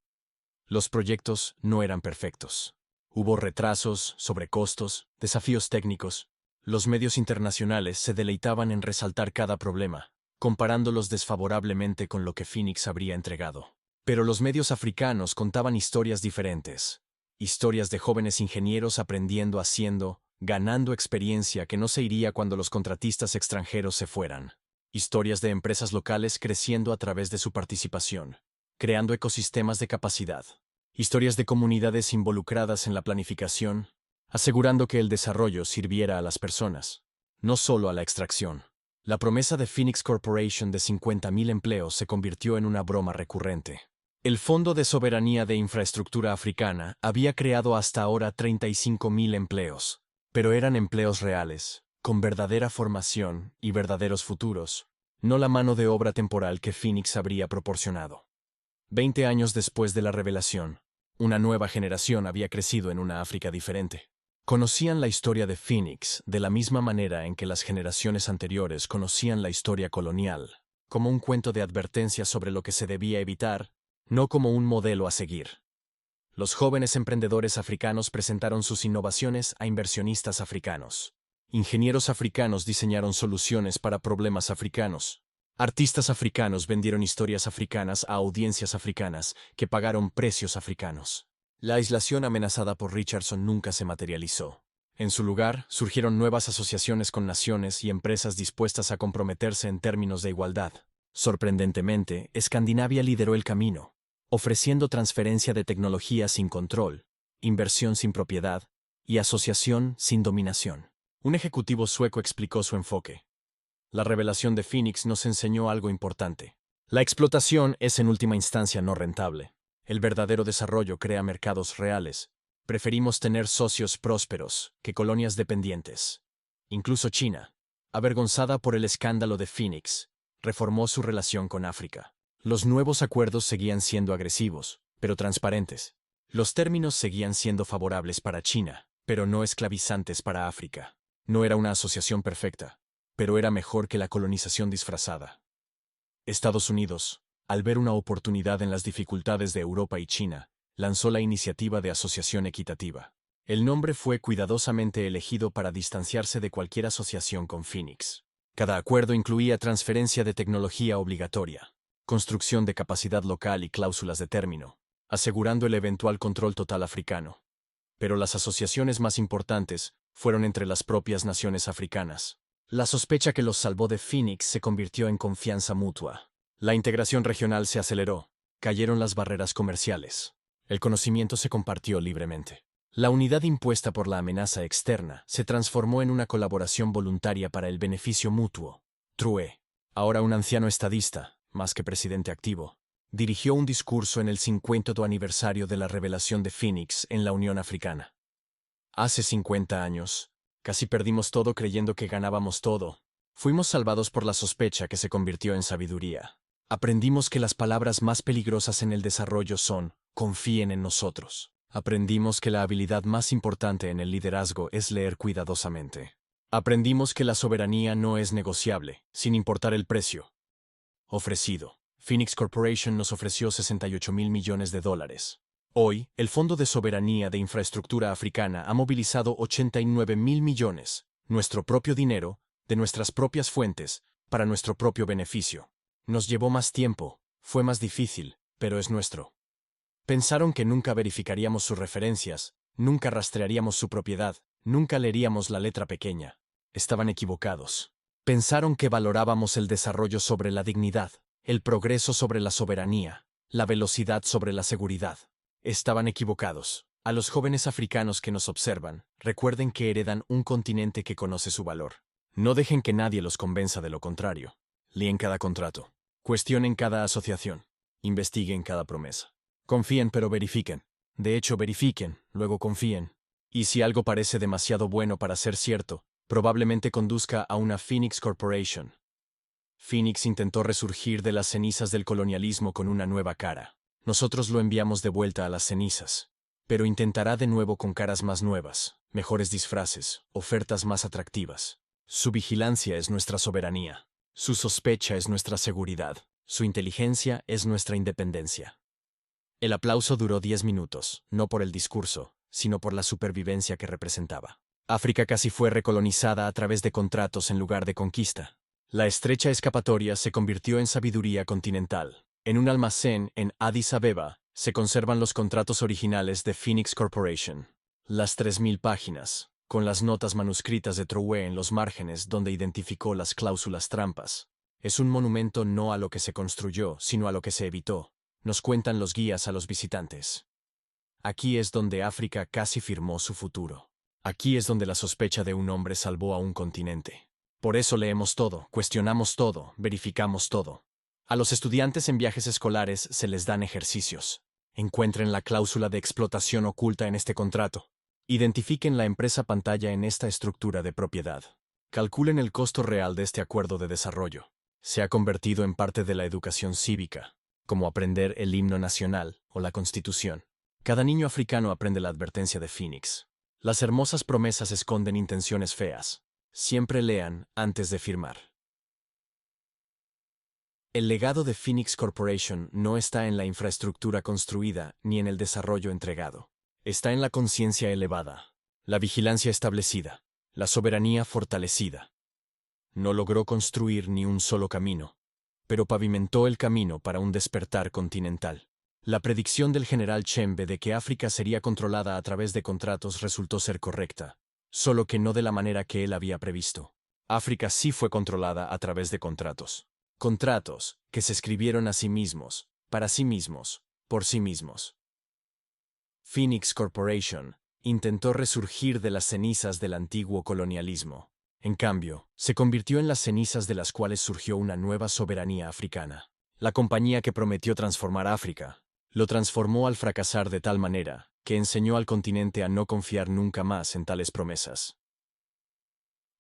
Los proyectos no eran perfectos. Hubo retrasos, sobrecostos, desafíos técnicos. Los medios internacionales se deleitaban en resaltar cada problema, comparándolos desfavorablemente con lo que Phoenix habría entregado. Pero los medios africanos contaban historias diferentes. Historias de jóvenes ingenieros aprendiendo haciendo, ganando experiencia que no se iría cuando los contratistas extranjeros se fueran. Historias de empresas locales creciendo a través de su participación, creando ecosistemas de capacidad. Historias de comunidades involucradas en la planificación, asegurando que el desarrollo sirviera a las personas, no solo a la extracción. La promesa de Phoenix Corporation de 50.000 empleos se convirtió en una broma recurrente. El Fondo de Soberanía de Infraestructura Africana había creado hasta ahora 35.000 empleos, pero eran empleos reales, con verdadera formación y verdaderos futuros, no la mano de obra temporal que Phoenix habría proporcionado. 20 años después de la revelación, una nueva generación había crecido en una África diferente. Conocían la historia de Phoenix de la misma manera en que las generaciones anteriores conocían la historia colonial, como un cuento de advertencia sobre lo que se debía evitar, no como un modelo a seguir. Los jóvenes emprendedores africanos presentaron sus innovaciones a inversionistas africanos. Ingenieros africanos diseñaron soluciones para problemas africanos. Artistas africanos vendieron historias africanas a audiencias africanas que pagaron precios africanos. La aislación amenazada por Richardson nunca se materializó. En su lugar, surgieron nuevas asociaciones con naciones y empresas dispuestas a comprometerse en términos de igualdad. Sorprendentemente, Escandinavia lideró el camino, ofreciendo transferencia de tecnología sin control, inversión sin propiedad y asociación sin dominación. Un ejecutivo sueco explicó su enfoque. La revelación de Phoenix nos enseñó algo importante. La explotación es en última instancia no rentable. El verdadero desarrollo crea mercados reales. Preferimos tener socios prósperos que colonias dependientes. Incluso China, avergonzada por el escándalo de Phoenix, reformó su relación con África. Los nuevos acuerdos seguían siendo agresivos, pero transparentes. Los términos seguían siendo favorables para China, pero no esclavizantes para África. No era una asociación perfecta, pero era mejor que la colonización disfrazada. Estados Unidos, al ver una oportunidad en las dificultades de Europa y China, lanzó la iniciativa de asociación equitativa. El nombre fue cuidadosamente elegido para distanciarse de cualquier asociación con Phoenix. Cada acuerdo incluía transferencia de tecnología obligatoria, construcción de capacidad local y cláusulas de término, asegurando el eventual control total africano. Pero las asociaciones más importantes fueron entre las propias naciones africanas. La sospecha que los salvó de Phoenix se convirtió en confianza mutua. La integración regional se aceleró, cayeron las barreras comerciales. El conocimiento se compartió libremente. La unidad impuesta por la amenaza externa se transformó en una colaboración voluntaria para el beneficio mutuo. True, ahora un anciano estadista, más que presidente activo, dirigió un discurso en el 50º aniversario de la revelación de Phoenix en la Unión Africana. Hace 50 años, casi perdimos todo creyendo que ganábamos todo. Fuimos salvados por la sospecha que se convirtió en sabiduría. Aprendimos que las palabras más peligrosas en el desarrollo son, confíen en nosotros. Aprendimos que la habilidad más importante en el liderazgo es leer cuidadosamente. Aprendimos que la soberanía no es negociable, sin importar el precio. Ofrecido. Phoenix Corporation nos ofreció $68.000 millones. Hoy, el Fondo de Soberanía de Infraestructura Africana ha movilizado $89.000 millones, nuestro propio dinero, de nuestras propias fuentes, para nuestro propio beneficio. Nos llevó más tiempo, fue más difícil, pero es nuestro. Pensaron que nunca verificaríamos sus referencias, nunca rastrearíamos su propiedad, nunca leeríamos la letra pequeña. Estaban equivocados. Pensaron que valorábamos el desarrollo sobre la dignidad, el progreso sobre la soberanía, la velocidad sobre la seguridad. Estaban equivocados. A los jóvenes africanos que nos observan, recuerden que heredan un continente que conoce su valor. No dejen que nadie los convenza de lo contrario. Leen cada contrato. Cuestionen cada asociación. Investiguen cada promesa. Confíen pero verifiquen. De hecho, verifiquen, luego confíen. Y si algo parece demasiado bueno para ser cierto, probablemente conduzca a una Phoenix Corporation. Phoenix intentó resurgir de las cenizas del colonialismo con una nueva cara. Nosotros lo enviamos de vuelta a las cenizas. Pero intentará de nuevo con caras más nuevas, mejores disfraces, ofertas más atractivas. Su vigilancia es nuestra soberanía. Su sospecha es nuestra seguridad. Su inteligencia es nuestra independencia. El aplauso duró 10 minutos, no por el discurso, sino por la supervivencia que representaba. África casi fue recolonizada a través de contratos en lugar de conquista. La estrecha escapatoria se convirtió en sabiduría continental. En un almacén en Addis Abeba se conservan los contratos originales de Phoenix Corporation. Las 3.000 páginas, con las notas manuscritas de True en los márgenes donde identificó las cláusulas trampas. Es un monumento no a lo que se construyó, sino a lo que se evitó. Nos cuentan los guías a los visitantes. Aquí es donde África casi firmó su futuro. Aquí es donde la sospecha de un hombre salvó a un continente. Por eso leemos todo, cuestionamos todo, verificamos todo. A los estudiantes en viajes escolares se les dan ejercicios. Encuentren la cláusula de explotación oculta en este contrato. Identifiquen la empresa pantalla en esta estructura de propiedad. Calculen el costo real de este acuerdo de desarrollo. Se ha convertido en parte de la educación cívica, como aprender el himno nacional o la Constitución. Cada niño africano aprende la advertencia de Phoenix. Las hermosas promesas esconden intenciones feas. Siempre lean antes de firmar. El legado de Phoenix Corporation no está en la infraestructura construida ni en el desarrollo entregado. Está en la conciencia elevada, la vigilancia establecida, la soberanía fortalecida. No logró construir ni un solo camino, pero pavimentó el camino para un despertar continental. La predicción del general Chembe de que África sería controlada a través de contratos resultó ser correcta, solo que no de la manera que él había previsto. África sí fue controlada a través de contratos. Contratos que se escribieron a sí mismos, para sí mismos, por sí mismos. Phoenix Corporation intentó resurgir de las cenizas del antiguo colonialismo. En cambio, se convirtió en las cenizas de las cuales surgió una nueva soberanía africana. La compañía que prometió transformar África, lo transformó al fracasar de tal manera que enseñó al continente a no confiar nunca más en tales promesas.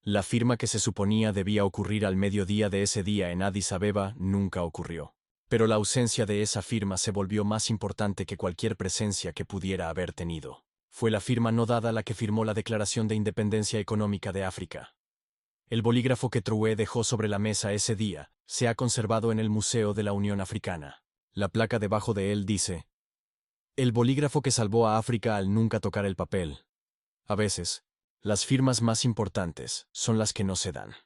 La firma que se suponía debía ocurrir al mediodía de ese día en Addis Abeba nunca ocurrió. Pero la ausencia de esa firma se volvió más importante que cualquier presencia que pudiera haber tenido. Fue la firma no dada la que firmó la Declaración de Independencia Económica de África. El bolígrafo que Drouet dejó sobre la mesa ese día se ha conservado en el Museo de la Unión Africana. La placa debajo de él dice: el bolígrafo que salvó a África al nunca tocar el papel. A veces, las firmas más importantes son las que no se dan.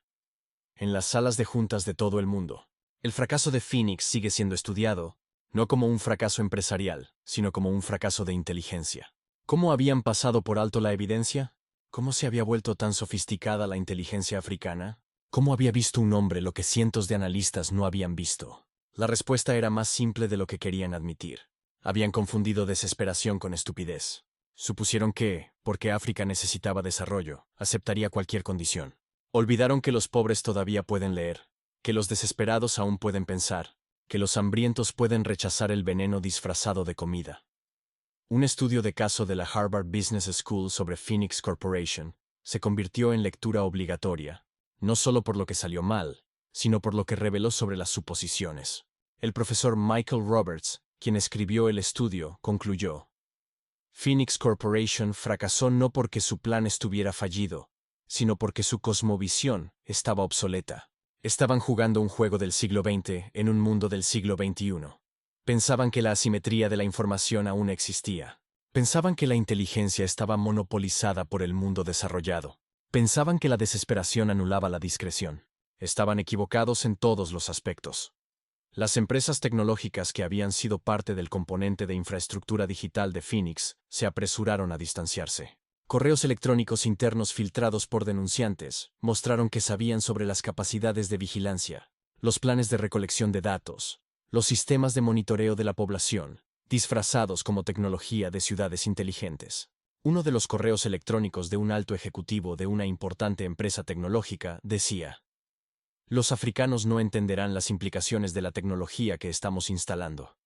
En las salas de juntas de todo el mundo, el fracaso de Phoenix sigue siendo estudiado, no como un fracaso empresarial, sino como un fracaso de inteligencia. ¿Cómo habían pasado por alto la evidencia? ¿Cómo se había vuelto tan sofisticada la inteligencia africana? ¿Cómo había visto un hombre lo que cientos de analistas no habían visto? La respuesta era más simple de lo que querían admitir. Habían confundido desesperación con estupidez. Supusieron que, porque África necesitaba desarrollo, aceptaría cualquier condición. Olvidaron que los pobres todavía pueden leer, que los desesperados aún pueden pensar, que los hambrientos pueden rechazar el veneno disfrazado de comida. Un estudio de caso de la Harvard Business School sobre Phoenix Corporation se convirtió en lectura obligatoria, no solo por lo que salió mal, sino por lo que reveló sobre las suposiciones. El profesor Michael Roberts, quien escribió el estudio, concluyó: Phoenix Corporation fracasó no porque su plan estuviera fallido, sino porque su cosmovisión estaba obsoleta. Estaban jugando un juego del siglo XX en un mundo del siglo XXI. Pensaban que la asimetría de la información aún existía. Pensaban que la inteligencia estaba monopolizada por el mundo desarrollado. Pensaban que la desesperación anulaba la discreción. Estaban equivocados en todos los aspectos. Las empresas tecnológicas que habían sido parte del componente de infraestructura digital de Phoenix se apresuraron a distanciarse. Correos electrónicos internos filtrados por denunciantes mostraron que sabían sobre las capacidades de vigilancia, los planes de recolección de datos, los sistemas de monitoreo de la población, disfrazados como tecnología de ciudades inteligentes. Uno de los correos electrónicos de un alto ejecutivo de una importante empresa tecnológica decía: los africanos no entenderán las implicaciones de la tecnología que estamos instalando.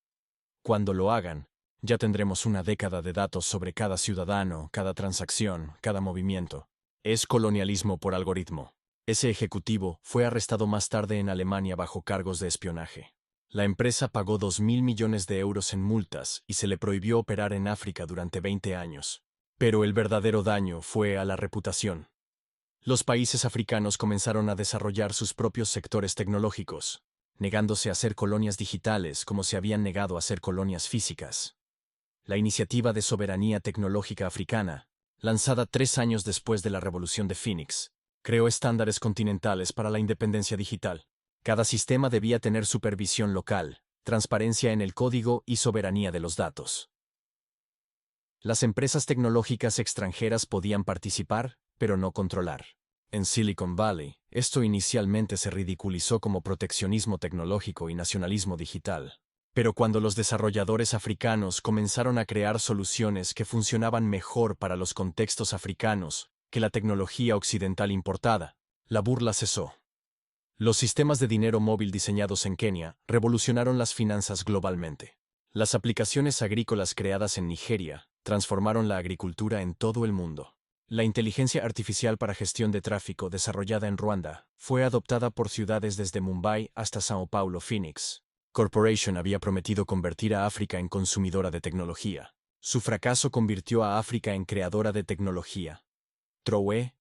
Cuando lo hagan, ya tendremos una década de datos sobre cada ciudadano, cada transacción, cada movimiento. Es colonialismo por algoritmo. Ese ejecutivo fue arrestado más tarde en Alemania bajo cargos de espionaje. La empresa pagó 2.000 millones de euros en multas y se le prohibió operar en África durante 20 años. Pero el verdadero daño fue a la reputación. Los países africanos comenzaron a desarrollar sus propios sectores tecnológicos, negándose a ser colonias digitales como se habían negado a ser colonias físicas. La Iniciativa de Soberanía Tecnológica Africana, lanzada 3 años después de la Revolución de Phoenix, creó estándares continentales para la independencia digital. Cada sistema debía tener supervisión local, transparencia en el código y soberanía de los datos. Las empresas tecnológicas extranjeras podían participar, pero no controlar. En Silicon Valley, esto inicialmente se ridiculizó como proteccionismo tecnológico y nacionalismo digital. Pero cuando los desarrolladores africanos comenzaron a crear soluciones que funcionaban mejor para los contextos africanos que la tecnología occidental importada, la burla cesó. Los sistemas de dinero móvil diseñados en Kenia revolucionaron las finanzas globalmente. Las aplicaciones agrícolas creadas en Nigeria transformaron la agricultura en todo el mundo. La inteligencia artificial para gestión de tráfico desarrollada en Ruanda fue adoptada por ciudades desde Mumbai hasta Sao Paulo. Phoenix Corporation había prometido convertir a África en consumidora de tecnología. Su fracaso convirtió a África en creadora de tecnología. Drouet,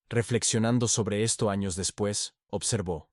reflexionando sobre esto años después, observó: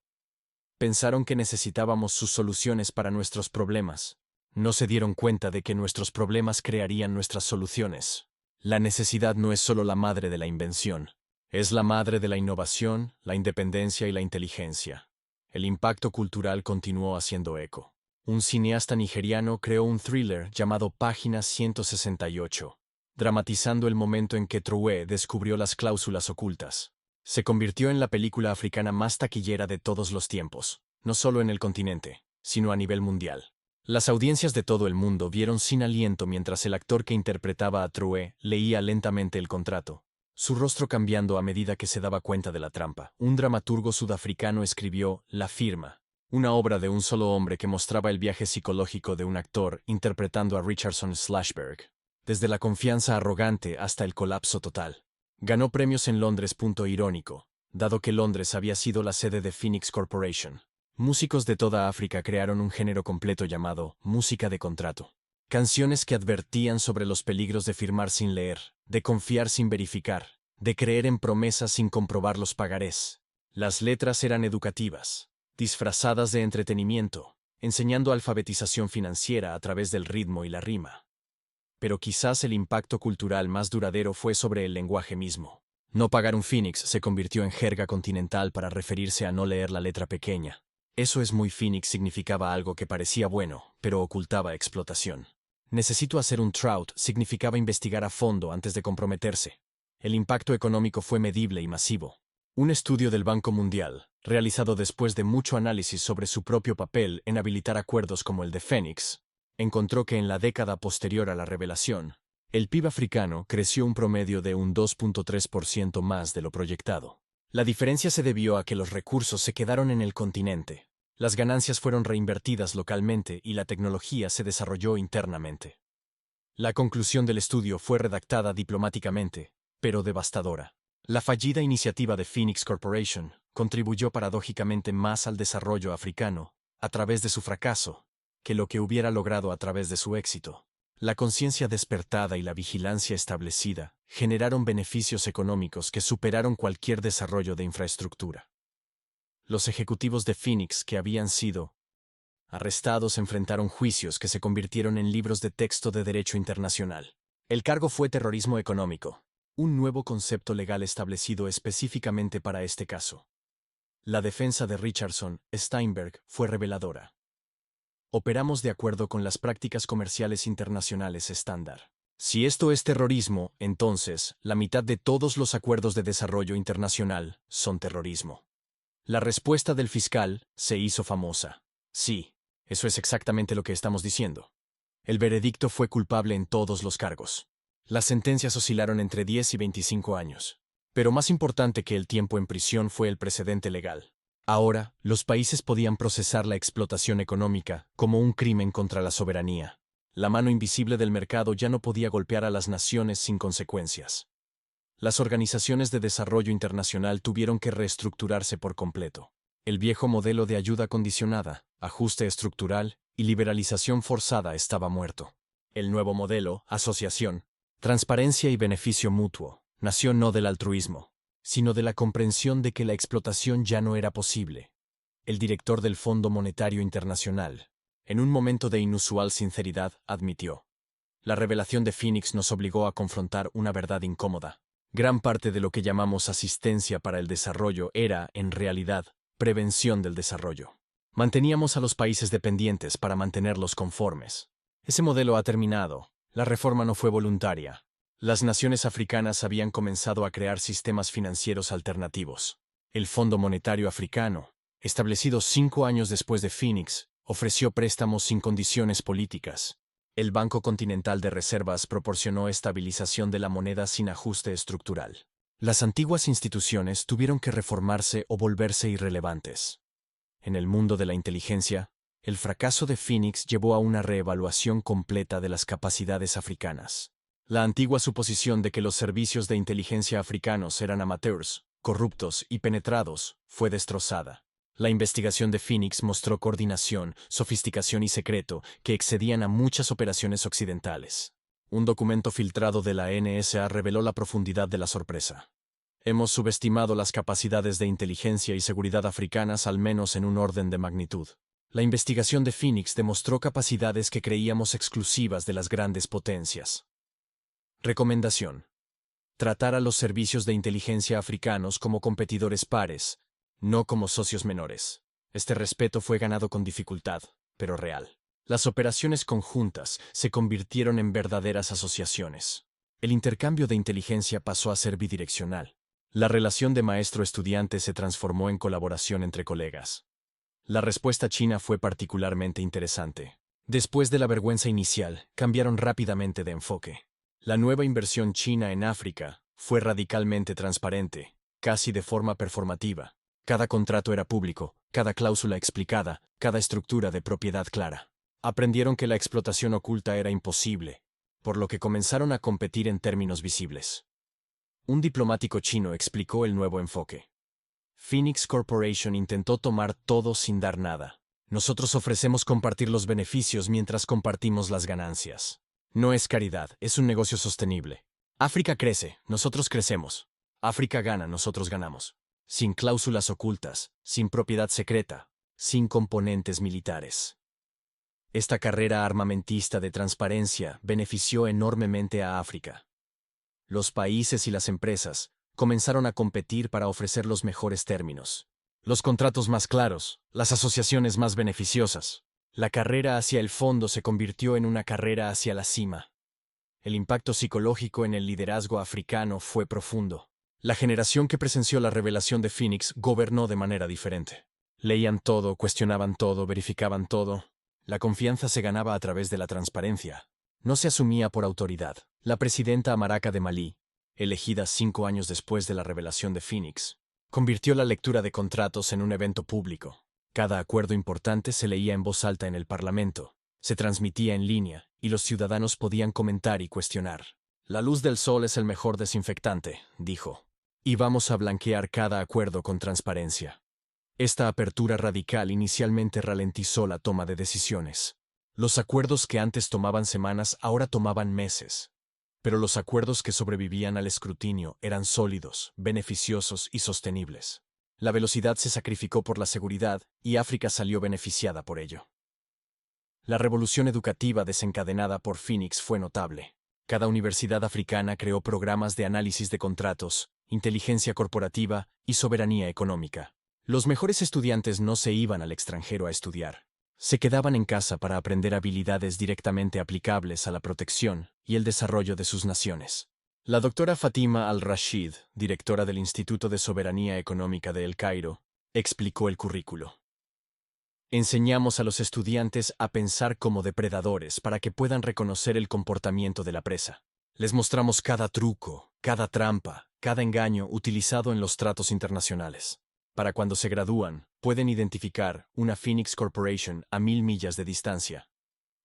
pensaron que necesitábamos sus soluciones para nuestros problemas. No se dieron cuenta de que nuestros problemas crearían nuestras soluciones. La necesidad no es solo la madre de la invención, es la madre de la innovación, la independencia y la inteligencia. El impacto cultural continuó haciendo eco. Un cineasta nigeriano creó un thriller llamado Página 168, dramatizando el momento en que Drouet descubrió las cláusulas ocultas. Se convirtió en la película africana más taquillera de todos los tiempos, no solo en el continente, sino a nivel mundial. Las audiencias de todo el mundo vieron sin aliento mientras el actor que interpretaba a Drouet leía lentamente el contrato, su rostro cambiando a medida que se daba cuenta de la trampa. Un dramaturgo sudafricano escribió La firma, una obra de un solo hombre que mostraba el viaje psicológico de un actor interpretando a Richardson Slashberg, desde la confianza arrogante hasta el colapso total. Ganó premios en Londres. Irónico, dado que Londres había sido la sede de Phoenix Corporation. Músicos de toda África crearon un género completo llamado música de contrato. Canciones que advertían sobre los peligros de firmar sin leer, de confiar sin verificar, de creer en promesas sin comprobar los pagarés. Las letras eran educativas, disfrazadas de entretenimiento, enseñando alfabetización financiera a través del ritmo y la rima. Pero quizás el impacto cultural más duradero fue sobre el lenguaje mismo. No pagar un Phoenix se convirtió en jerga continental para referirse a no leer la letra pequeña. Eso es muy Phoenix significaba algo que parecía bueno, pero ocultaba explotación. Necesito hacer un trout significaba investigar a fondo antes de comprometerse. El impacto económico fue medible y masivo. Un estudio del Banco Mundial, realizado después de mucho análisis sobre su propio papel en habilitar acuerdos como el de Phoenix, encontró que en la década posterior a la revelación, el PIB africano creció un promedio de un 2.3% más de lo proyectado. La diferencia se debió a que los recursos se quedaron en el continente. Las ganancias fueron reinvertidas localmente y la tecnología se desarrolló internamente. La conclusión del estudio fue redactada diplomáticamente, pero devastadora. La fallida iniciativa de Phoenix Corporation contribuyó paradójicamente más al desarrollo africano, a través de su fracaso, que lo que hubiera logrado a través de su éxito. La conciencia despertada y la vigilancia establecida generaron beneficios económicos que superaron cualquier desarrollo de infraestructura. Los ejecutivos de Phoenix que habían sido arrestados enfrentaron juicios que se convirtieron en libros de texto de derecho internacional. El cargo fue terrorismo económico, un nuevo concepto legal establecido específicamente para este caso. La defensa de Richardson Steinberg fue reveladora. Operamos de acuerdo con las prácticas comerciales internacionales estándar. Si esto es terrorismo, entonces, la mitad de todos los acuerdos de desarrollo internacional son terrorismo. La respuesta del fiscal se hizo famosa. Sí, eso es exactamente lo que estamos diciendo. El veredicto fue culpable en todos los cargos. Las sentencias oscilaron entre 10 y 25 años. Pero más importante que el tiempo en prisión fue el precedente legal. Ahora, los países podían procesar la explotación económica como un crimen contra la soberanía. La mano invisible del mercado ya no podía golpear a las naciones sin consecuencias. Las organizaciones de desarrollo internacional tuvieron que reestructurarse por completo. El viejo modelo de ayuda condicionada, ajuste estructural y liberalización forzada estaba muerto. El nuevo modelo, asociación, transparencia y beneficio mutuo, nació no del altruismo, sino de la comprensión de que la explotación ya no era posible. El director del Fondo Monetario Internacional, en un momento de inusual sinceridad, admitió: la revelación de Phoenix nos obligó a confrontar una verdad incómoda. Gran parte de lo que llamamos asistencia para el desarrollo era, en realidad, prevención del desarrollo. Manteníamos a los países dependientes para mantenerlos conformes. Ese modelo ha terminado. La reforma no fue voluntaria. Las naciones africanas habían comenzado a crear sistemas financieros alternativos. El Fondo Monetario Africano, establecido 5 años después de Phoenix, ofreció préstamos sin condiciones políticas. El Banco Continental de Reservas proporcionó estabilización de la moneda sin ajuste estructural. Las antiguas instituciones tuvieron que reformarse o volverse irrelevantes. En el mundo de la inteligencia, el fracaso de Phoenix llevó a una reevaluación completa de las capacidades africanas. La antigua suposición de que los servicios de inteligencia africanos eran amateurs, corruptos y penetrados fue destrozada. La investigación de Phoenix mostró coordinación, sofisticación y secreto que excedían a muchas operaciones occidentales. Un documento filtrado de la NSA reveló la profundidad de la sorpresa. Hemos subestimado las capacidades de inteligencia y seguridad africanas al menos en un orden de magnitud. La investigación de Phoenix demostró capacidades que creíamos exclusivas de las grandes potencias. Recomendación: tratar a los servicios de inteligencia africanos como competidores pares, no como socios menores. Este respeto fue ganado con dificultad, pero real. Las operaciones conjuntas se convirtieron en verdaderas asociaciones. El intercambio de inteligencia pasó a ser bidireccional. La relación de maestro-estudiante se transformó en colaboración entre colegas. La respuesta china fue particularmente interesante. Después de la vergüenza inicial, cambiaron rápidamente de enfoque. La nueva inversión china en África fue radicalmente transparente, casi de forma performativa. Cada contrato era público, cada cláusula explicada, cada estructura de propiedad clara. Aprendieron que la explotación oculta era imposible, por lo que comenzaron a competir en términos visibles. Un diplomático chino explicó el nuevo enfoque. Phoenix Corporation intentó tomar todo sin dar nada. Nosotros ofrecemos compartir los beneficios mientras compartimos las ganancias. No es caridad, es un negocio sostenible. África crece, nosotros crecemos. África gana, nosotros ganamos. sin cláusulas ocultas, sin propiedad secreta, sin componentes militares. Esta carrera armamentista de transparencia benefició enormemente a África. Los países y las empresas comenzaron a competir para ofrecer los mejores términos, los contratos más claros, las asociaciones más beneficiosas. La carrera hacia el fondo se convirtió en una carrera hacia la cima. El impacto psicológico en el liderazgo africano fue profundo. La generación que presenció la revelación de Phoenix gobernó de manera diferente. Leían todo, cuestionaban todo, verificaban todo. La confianza se ganaba a través de la transparencia. No se asumía por autoridad. La presidenta Amaraka de Malí, elegida 5 años después de la revelación de Phoenix, convirtió la lectura de contratos en un evento público. Cada acuerdo importante se leía en voz alta en el Parlamento, se transmitía en línea, y los ciudadanos podían comentar y cuestionar. La luz del sol es el mejor desinfectante, dijo. Y vamos a blanquear cada acuerdo con transparencia. Esta apertura radical inicialmente ralentizó la toma de decisiones. Los acuerdos que antes tomaban semanas ahora tomaban meses. Pero los acuerdos que sobrevivían al escrutinio eran sólidos, beneficiosos y sostenibles. La velocidad se sacrificó por la seguridad y África salió beneficiada por ello. La revolución educativa desencadenada por Phoenix fue notable. Cada universidad africana creó programas de análisis de contratos, inteligencia corporativa y soberanía económica. Los mejores estudiantes no se iban al extranjero a estudiar. Se quedaban en casa para aprender habilidades directamente aplicables a la protección y el desarrollo de sus naciones. La doctora Fatima Al-Rashid, directora del Instituto de Soberanía Económica de El Cairo, explicó el currículo. Enseñamos a los estudiantes a pensar como depredadores para que puedan reconocer el comportamiento de la presa. Les mostramos cada truco, cada trampa, cada engaño utilizado en los tratos internacionales. Para cuando se gradúan, pueden identificar una Phoenix Corporation a 1000 millas de distancia.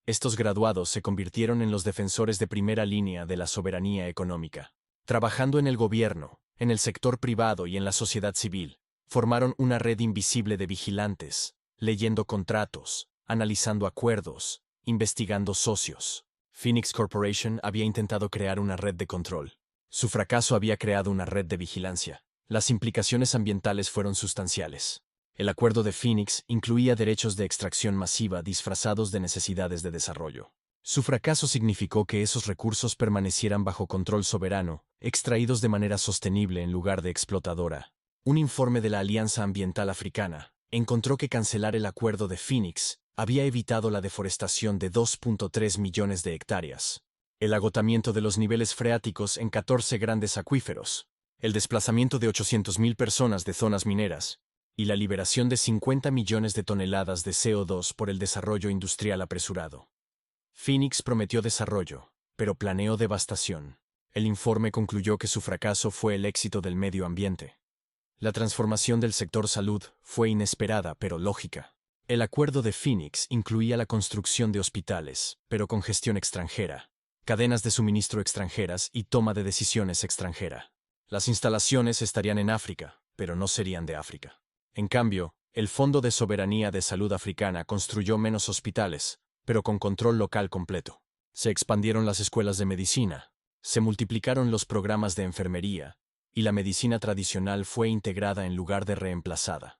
Estos graduados se convirtieron en los defensores de primera línea de la soberanía económica. Trabajando en el gobierno, en el sector privado y en la sociedad civil, formaron una red invisible de vigilantes, leyendo contratos, analizando acuerdos, investigando socios. Phoenix Corporation había intentado crear una red de control. Su fracaso había creado una red de vigilancia. Las implicaciones ambientales fueron sustanciales. El acuerdo de Phoenix incluía derechos de extracción masiva disfrazados de necesidades de desarrollo. Su fracaso significó que esos recursos permanecieran bajo control soberano, extraídos de manera sostenible en lugar de explotadora. Un informe de la Alianza Ambiental Africana encontró que cancelar el acuerdo de Phoenix había evitado la deforestación de 2.3 millones de hectáreas, el agotamiento de los niveles freáticos en 14 grandes acuíferos, el desplazamiento de 800.000 personas de zonas mineras, y la liberación de 50 millones de toneladas de CO2 por el desarrollo industrial apresurado. Phoenix prometió desarrollo, pero planeó devastación. El informe concluyó que su fracaso fue el éxito del medio ambiente. La transformación del sector salud fue inesperada pero lógica. El acuerdo de Phoenix incluía la construcción de hospitales, pero con gestión extranjera, cadenas de suministro extranjeras y toma de decisiones extranjera. Las instalaciones estarían en África, pero no serían de África. En cambio, el Fondo de Soberanía de Salud Africana construyó menos hospitales, pero con control local completo. Se expandieron las escuelas de medicina, se multiplicaron los programas de enfermería, y la medicina tradicional fue integrada en lugar de reemplazada.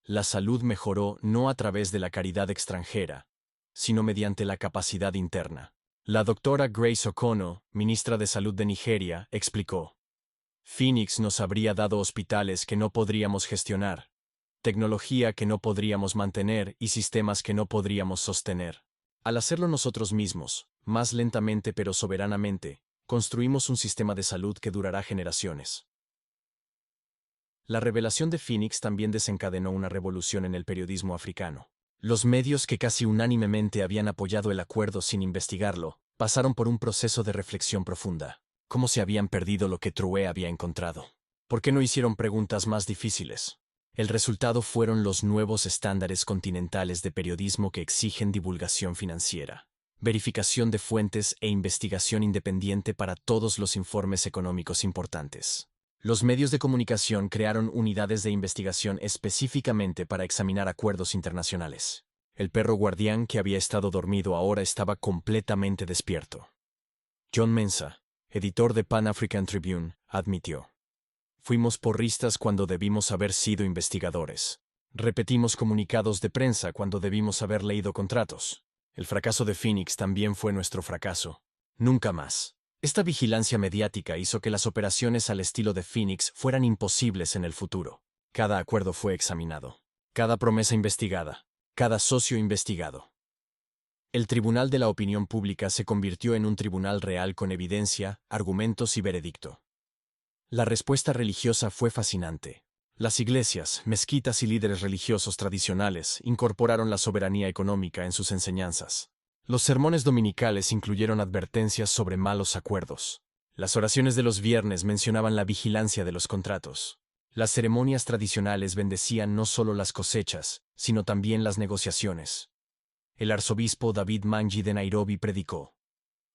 La salud mejoró no a través de la caridad extranjera, sino mediante la capacidad interna. La doctora Grace Okono, ministra de Salud de Nigeria, explicó: Phoenix nos habría dado hospitales que no podríamos gestionar, tecnología que no podríamos mantener y sistemas que no podríamos sostener. Al hacerlo nosotros mismos, más lentamente pero soberanamente, construimos un sistema de salud que durará generaciones. La revelación de Phoenix también desencadenó una revolución en el periodismo africano. Los medios que casi unánimemente habían apoyado el acuerdo sin investigarlo, pasaron por un proceso de reflexión profunda. ¿Cómo se habían perdido lo que Troué había encontrado? ¿Por qué no hicieron preguntas más difíciles? El resultado fueron los nuevos estándares continentales de periodismo que exigen divulgación financiera, verificación de fuentes e investigación independiente para todos los informes económicos importantes. Los medios de comunicación crearon unidades de investigación específicamente para examinar acuerdos internacionales. El perro guardián que había estado dormido ahora estaba completamente despierto. John Mensah, editor de Pan African Tribune, admitió: Fuimos porristas cuando debimos haber sido investigadores. Repetimos comunicados de prensa cuando debimos haber leído contratos. El fracaso de Phoenix también fue nuestro fracaso. Nunca más. Esta vigilancia mediática hizo que las operaciones al estilo de Phoenix fueran imposibles en el futuro. Cada acuerdo fue examinado. Cada promesa investigada. Cada socio investigado. El Tribunal de la Opinión Pública se convirtió en un tribunal real con evidencia, argumentos y veredicto. La respuesta religiosa fue fascinante. Las iglesias, mezquitas y líderes religiosos tradicionales incorporaron la soberanía económica en sus enseñanzas. Los sermones dominicales incluyeron advertencias sobre malos acuerdos. Las oraciones de los viernes mencionaban la vigilancia de los contratos. Las ceremonias tradicionales bendecían no solo las cosechas, sino también las negociaciones. El arzobispo David Manji de Nairobi predicó: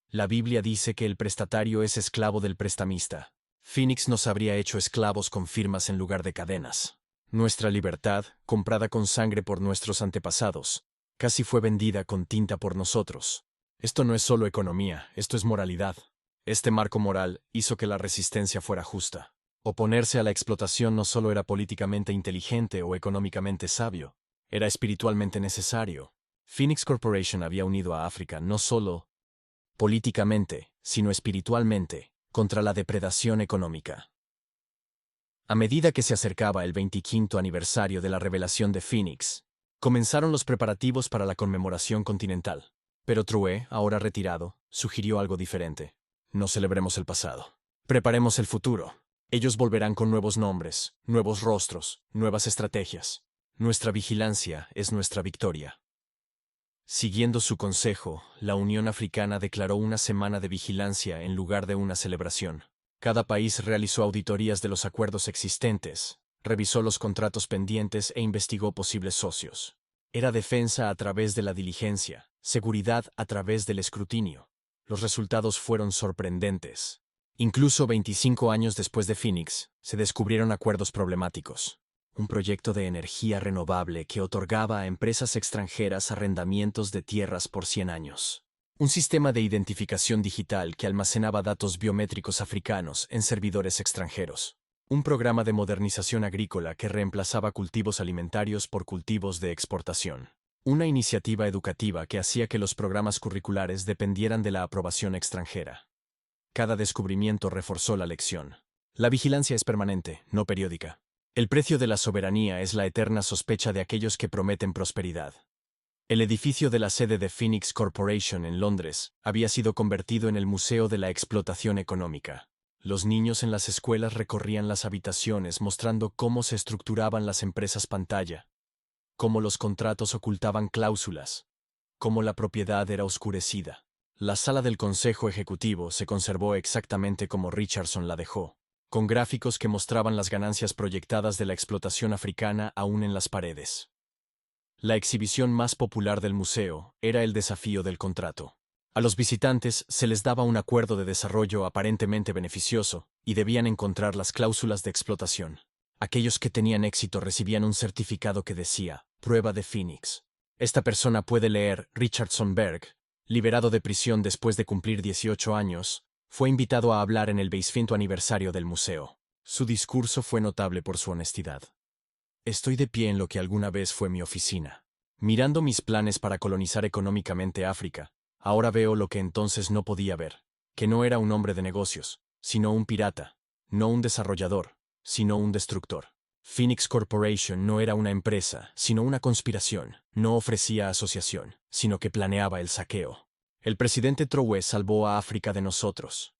la Biblia dice que el prestatario es esclavo del prestamista. Phoenix nos habría hecho esclavos con firmas en lugar de cadenas. Nuestra libertad, comprada con sangre por nuestros antepasados, casi fue vendida con tinta por nosotros. Esto no es solo economía, esto es moralidad. Este marco moral hizo que la resistencia fuera justa. Oponerse a la explotación no solo era políticamente inteligente o económicamente sabio, era espiritualmente necesario. Phoenix Corporation había unido a África no solo políticamente, sino espiritualmente, contra la depredación económica. A medida que se acercaba el 25º aniversario de la revelación de Phoenix, comenzaron los preparativos para la conmemoración continental. Pero Trué, ahora retirado, sugirió algo diferente. No celebremos el pasado. Preparemos el futuro. Ellos volverán con nuevos nombres, nuevos rostros, nuevas estrategias. Nuestra vigilancia es nuestra victoria. Siguiendo su consejo, la Unión Africana declaró una semana de vigilancia en lugar de una celebración. Cada país realizó auditorías de los acuerdos existentes, revisó los contratos pendientes e investigó posibles socios. Era defensa a través de la diligencia, seguridad a través del escrutinio. Los resultados fueron sorprendentes. Incluso 25 años después de Phoenix, se descubrieron acuerdos problemáticos. Un proyecto de energía renovable que otorgaba a empresas extranjeras arrendamientos de tierras por 100 años. Un sistema de identificación digital que almacenaba datos biométricos africanos en servidores extranjeros. Un programa de modernización agrícola que reemplazaba cultivos alimentarios por cultivos de exportación. Una iniciativa educativa que hacía que los programas curriculares dependieran de la aprobación extranjera. Cada descubrimiento reforzó la lección. La vigilancia es permanente, no periódica. El precio de la soberanía es la eterna sospecha de aquellos que prometen prosperidad. El edificio de la sede de Phoenix Corporation en Londres había sido convertido en el Museo de la Explotación Económica. Los niños en las escuelas recorrían las habitaciones mostrando cómo se estructuraban las empresas pantalla, cómo los contratos ocultaban cláusulas, cómo la propiedad era oscurecida. La sala del Consejo Ejecutivo se conservó exactamente como Richardson la dejó, con gráficos que mostraban las ganancias proyectadas de la explotación africana aún en las paredes. La exhibición más popular del museo era el desafío del contrato. A los visitantes se les daba un acuerdo de desarrollo aparentemente beneficioso y debían encontrar las cláusulas de explotación. Aquellos que tenían éxito recibían un certificado que decía, prueba de Phoenix. Esta persona puede leer Richardson Berg, liberado de prisión después de cumplir 18 años, fue invitado a hablar en el 20º aniversario del museo. Su discurso fue notable por su honestidad. Estoy de pie en lo que alguna vez fue mi oficina. Mirando mis planes para colonizar económicamente África, ahora veo lo que entonces no podía ver, que no era un hombre de negocios, sino un pirata, no un desarrollador, sino un destructor. Phoenix Corporation no era una empresa, sino una conspiración, no ofrecía asociación, sino que planeaba el saqueo. El presidente Trué salvó a África de nosotros.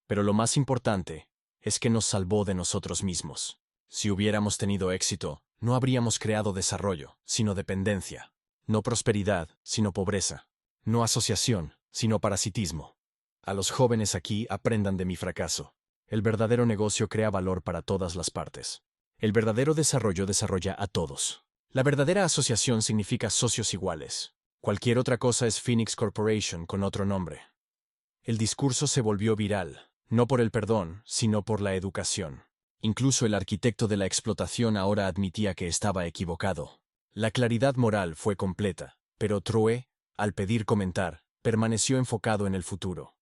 Pero lo más importante es que nos salvó de nosotros mismos. Si hubiéramos tenido éxito, no habríamos creado desarrollo, sino dependencia. No prosperidad, sino pobreza. No asociación, sino parasitismo. A los jóvenes aquí aprendan de mi fracaso. El verdadero negocio crea valor para todas las partes. El verdadero desarrollo desarrolla a todos. La verdadera asociación significa socios iguales. Cualquier otra cosa es Phoenix Corporation con otro nombre. El discurso se volvió viral, no por el perdón, sino por la educación. Incluso el arquitecto de la explotación ahora admitía que estaba equivocado. La claridad moral fue completa, pero Trué, al pedir comentar, permaneció enfocado en el futuro.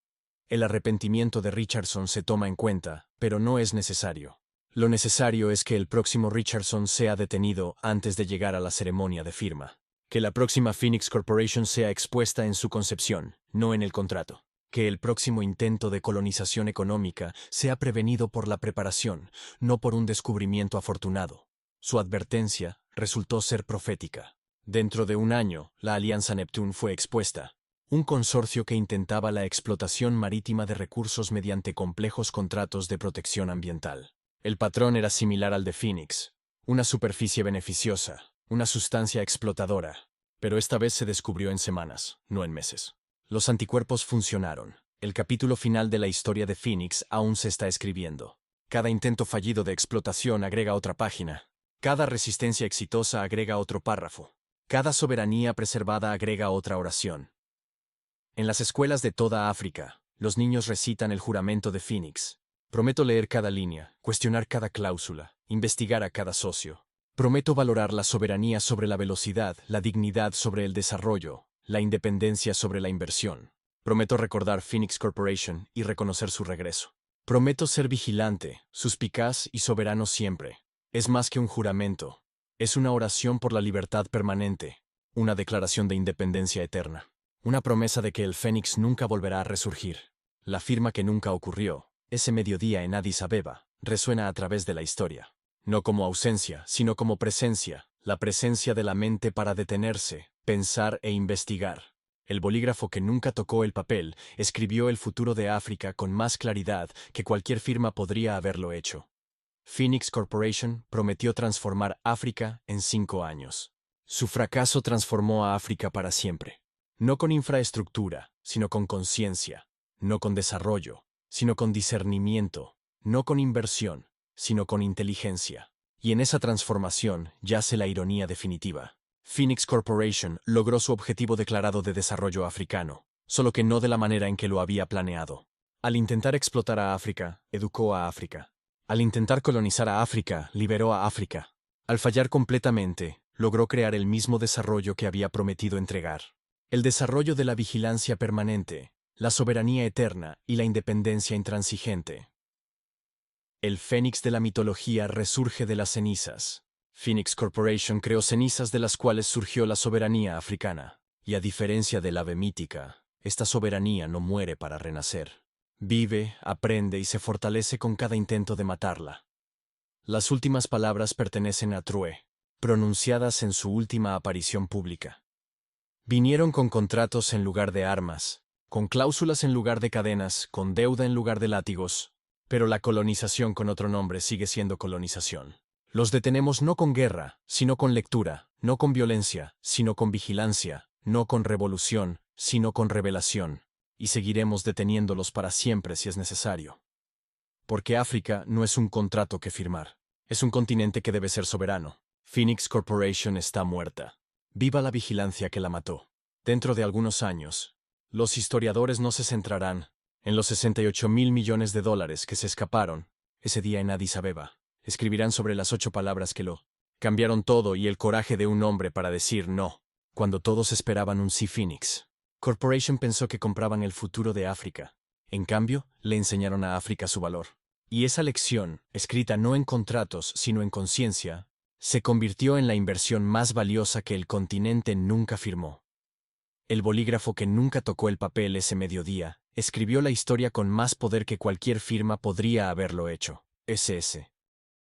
El arrepentimiento de Richardson se toma en cuenta, pero no es necesario. Lo necesario es que el próximo Richardson sea detenido antes de llegar a la ceremonia de firma. Que la próxima Phoenix Corporation sea expuesta en su concepción, no en el contrato. Que el próximo intento de colonización económica sea prevenido por la preparación, no por un descubrimiento afortunado. Su advertencia resultó ser profética. Dentro de un año, la Alianza Neptune fue expuesta. Un consorcio que intentaba la explotación marítima de recursos mediante complejos contratos de protección ambiental. El patrón era similar al de Phoenix, una superficie beneficiosa, una sustancia explotadora, pero esta vez se descubrió en semanas, no en meses. Los anticuerpos funcionaron. El capítulo final de la historia de Phoenix aún se está escribiendo. Cada intento fallido de explotación agrega otra página. Cada resistencia exitosa agrega otro párrafo. Cada soberanía preservada agrega otra oración. En las escuelas de toda África, los niños recitan el juramento de Phoenix. Prometo leer cada línea, cuestionar cada cláusula, investigar a cada socio. Prometo valorar la soberanía sobre la velocidad, la dignidad sobre el desarrollo, la independencia sobre la inversión. Prometo recordar Phoenix Corporation y reconocer su regreso. Prometo ser vigilante, suspicaz y soberano siempre. Es más que un juramento. Es una oración por la libertad permanente, una declaración de independencia eterna. Una promesa de que el Fénix nunca volverá a resurgir. La firma que nunca ocurrió, ese mediodía en Addis Abeba, resuena a través de la historia. No como ausencia, sino como presencia, la presencia de la mente para detenerse, pensar e investigar. El bolígrafo que nunca tocó el papel escribió el futuro de África con más claridad que cualquier firma podría haberlo hecho. Phoenix Corporation prometió transformar África en 5 años. Su fracaso transformó a África para siempre. No con infraestructura, sino con conciencia. No con desarrollo, sino con discernimiento. No con inversión, sino con inteligencia. Y en esa transformación yace la ironía definitiva. Phoenix Corporation logró su objetivo declarado de desarrollo africano, solo que no de la manera en que lo había planeado. Al intentar explotar a África, educó a África. Al intentar colonizar a África, liberó a África. Al fallar completamente, logró crear el mismo desarrollo que había prometido entregar. El desarrollo de la vigilancia permanente, la soberanía eterna y la independencia intransigente. El Fénix de la mitología resurge de las cenizas. Phoenix Corporation creó cenizas de las cuales surgió la soberanía africana. Y a diferencia del ave mítica, esta soberanía no muere para renacer. Vive, aprende y se fortalece con cada intento de matarla. Las últimas palabras pertenecen a True, pronunciadas en su última aparición pública. Vinieron con contratos en lugar de armas, con cláusulas en lugar de cadenas, con deuda en lugar de látigos, pero la colonización con otro nombre sigue siendo colonización. Los detenemos no con guerra, sino con lectura, no con violencia, sino con vigilancia, no con revolución, sino con revelación. Y seguiremos deteniéndolos para siempre si es necesario. Porque África no es un contrato que firmar. Es un continente que debe ser soberano. Phoenix Corporation está muerta. Viva la vigilancia que la mató. Dentro de algunos años, los historiadores no se centrarán en los 68.000 millones de dólares que se escaparon ese día en Addis Abeba. Escribirán sobre las 8 palabras que lo cambiaron todo y el coraje de un hombre para decir no, cuando todos esperaban un sí. Phoenix Corporation pensó que compraban el futuro de África. En cambio, le enseñaron a África su valor. Y esa lección, escrita no en contratos, sino en conciencia, se convirtió en la inversión más valiosa que el continente nunca firmó. El bolígrafo que nunca tocó el papel ese mediodía, escribió la historia con más poder que cualquier firma podría haberlo hecho. SS.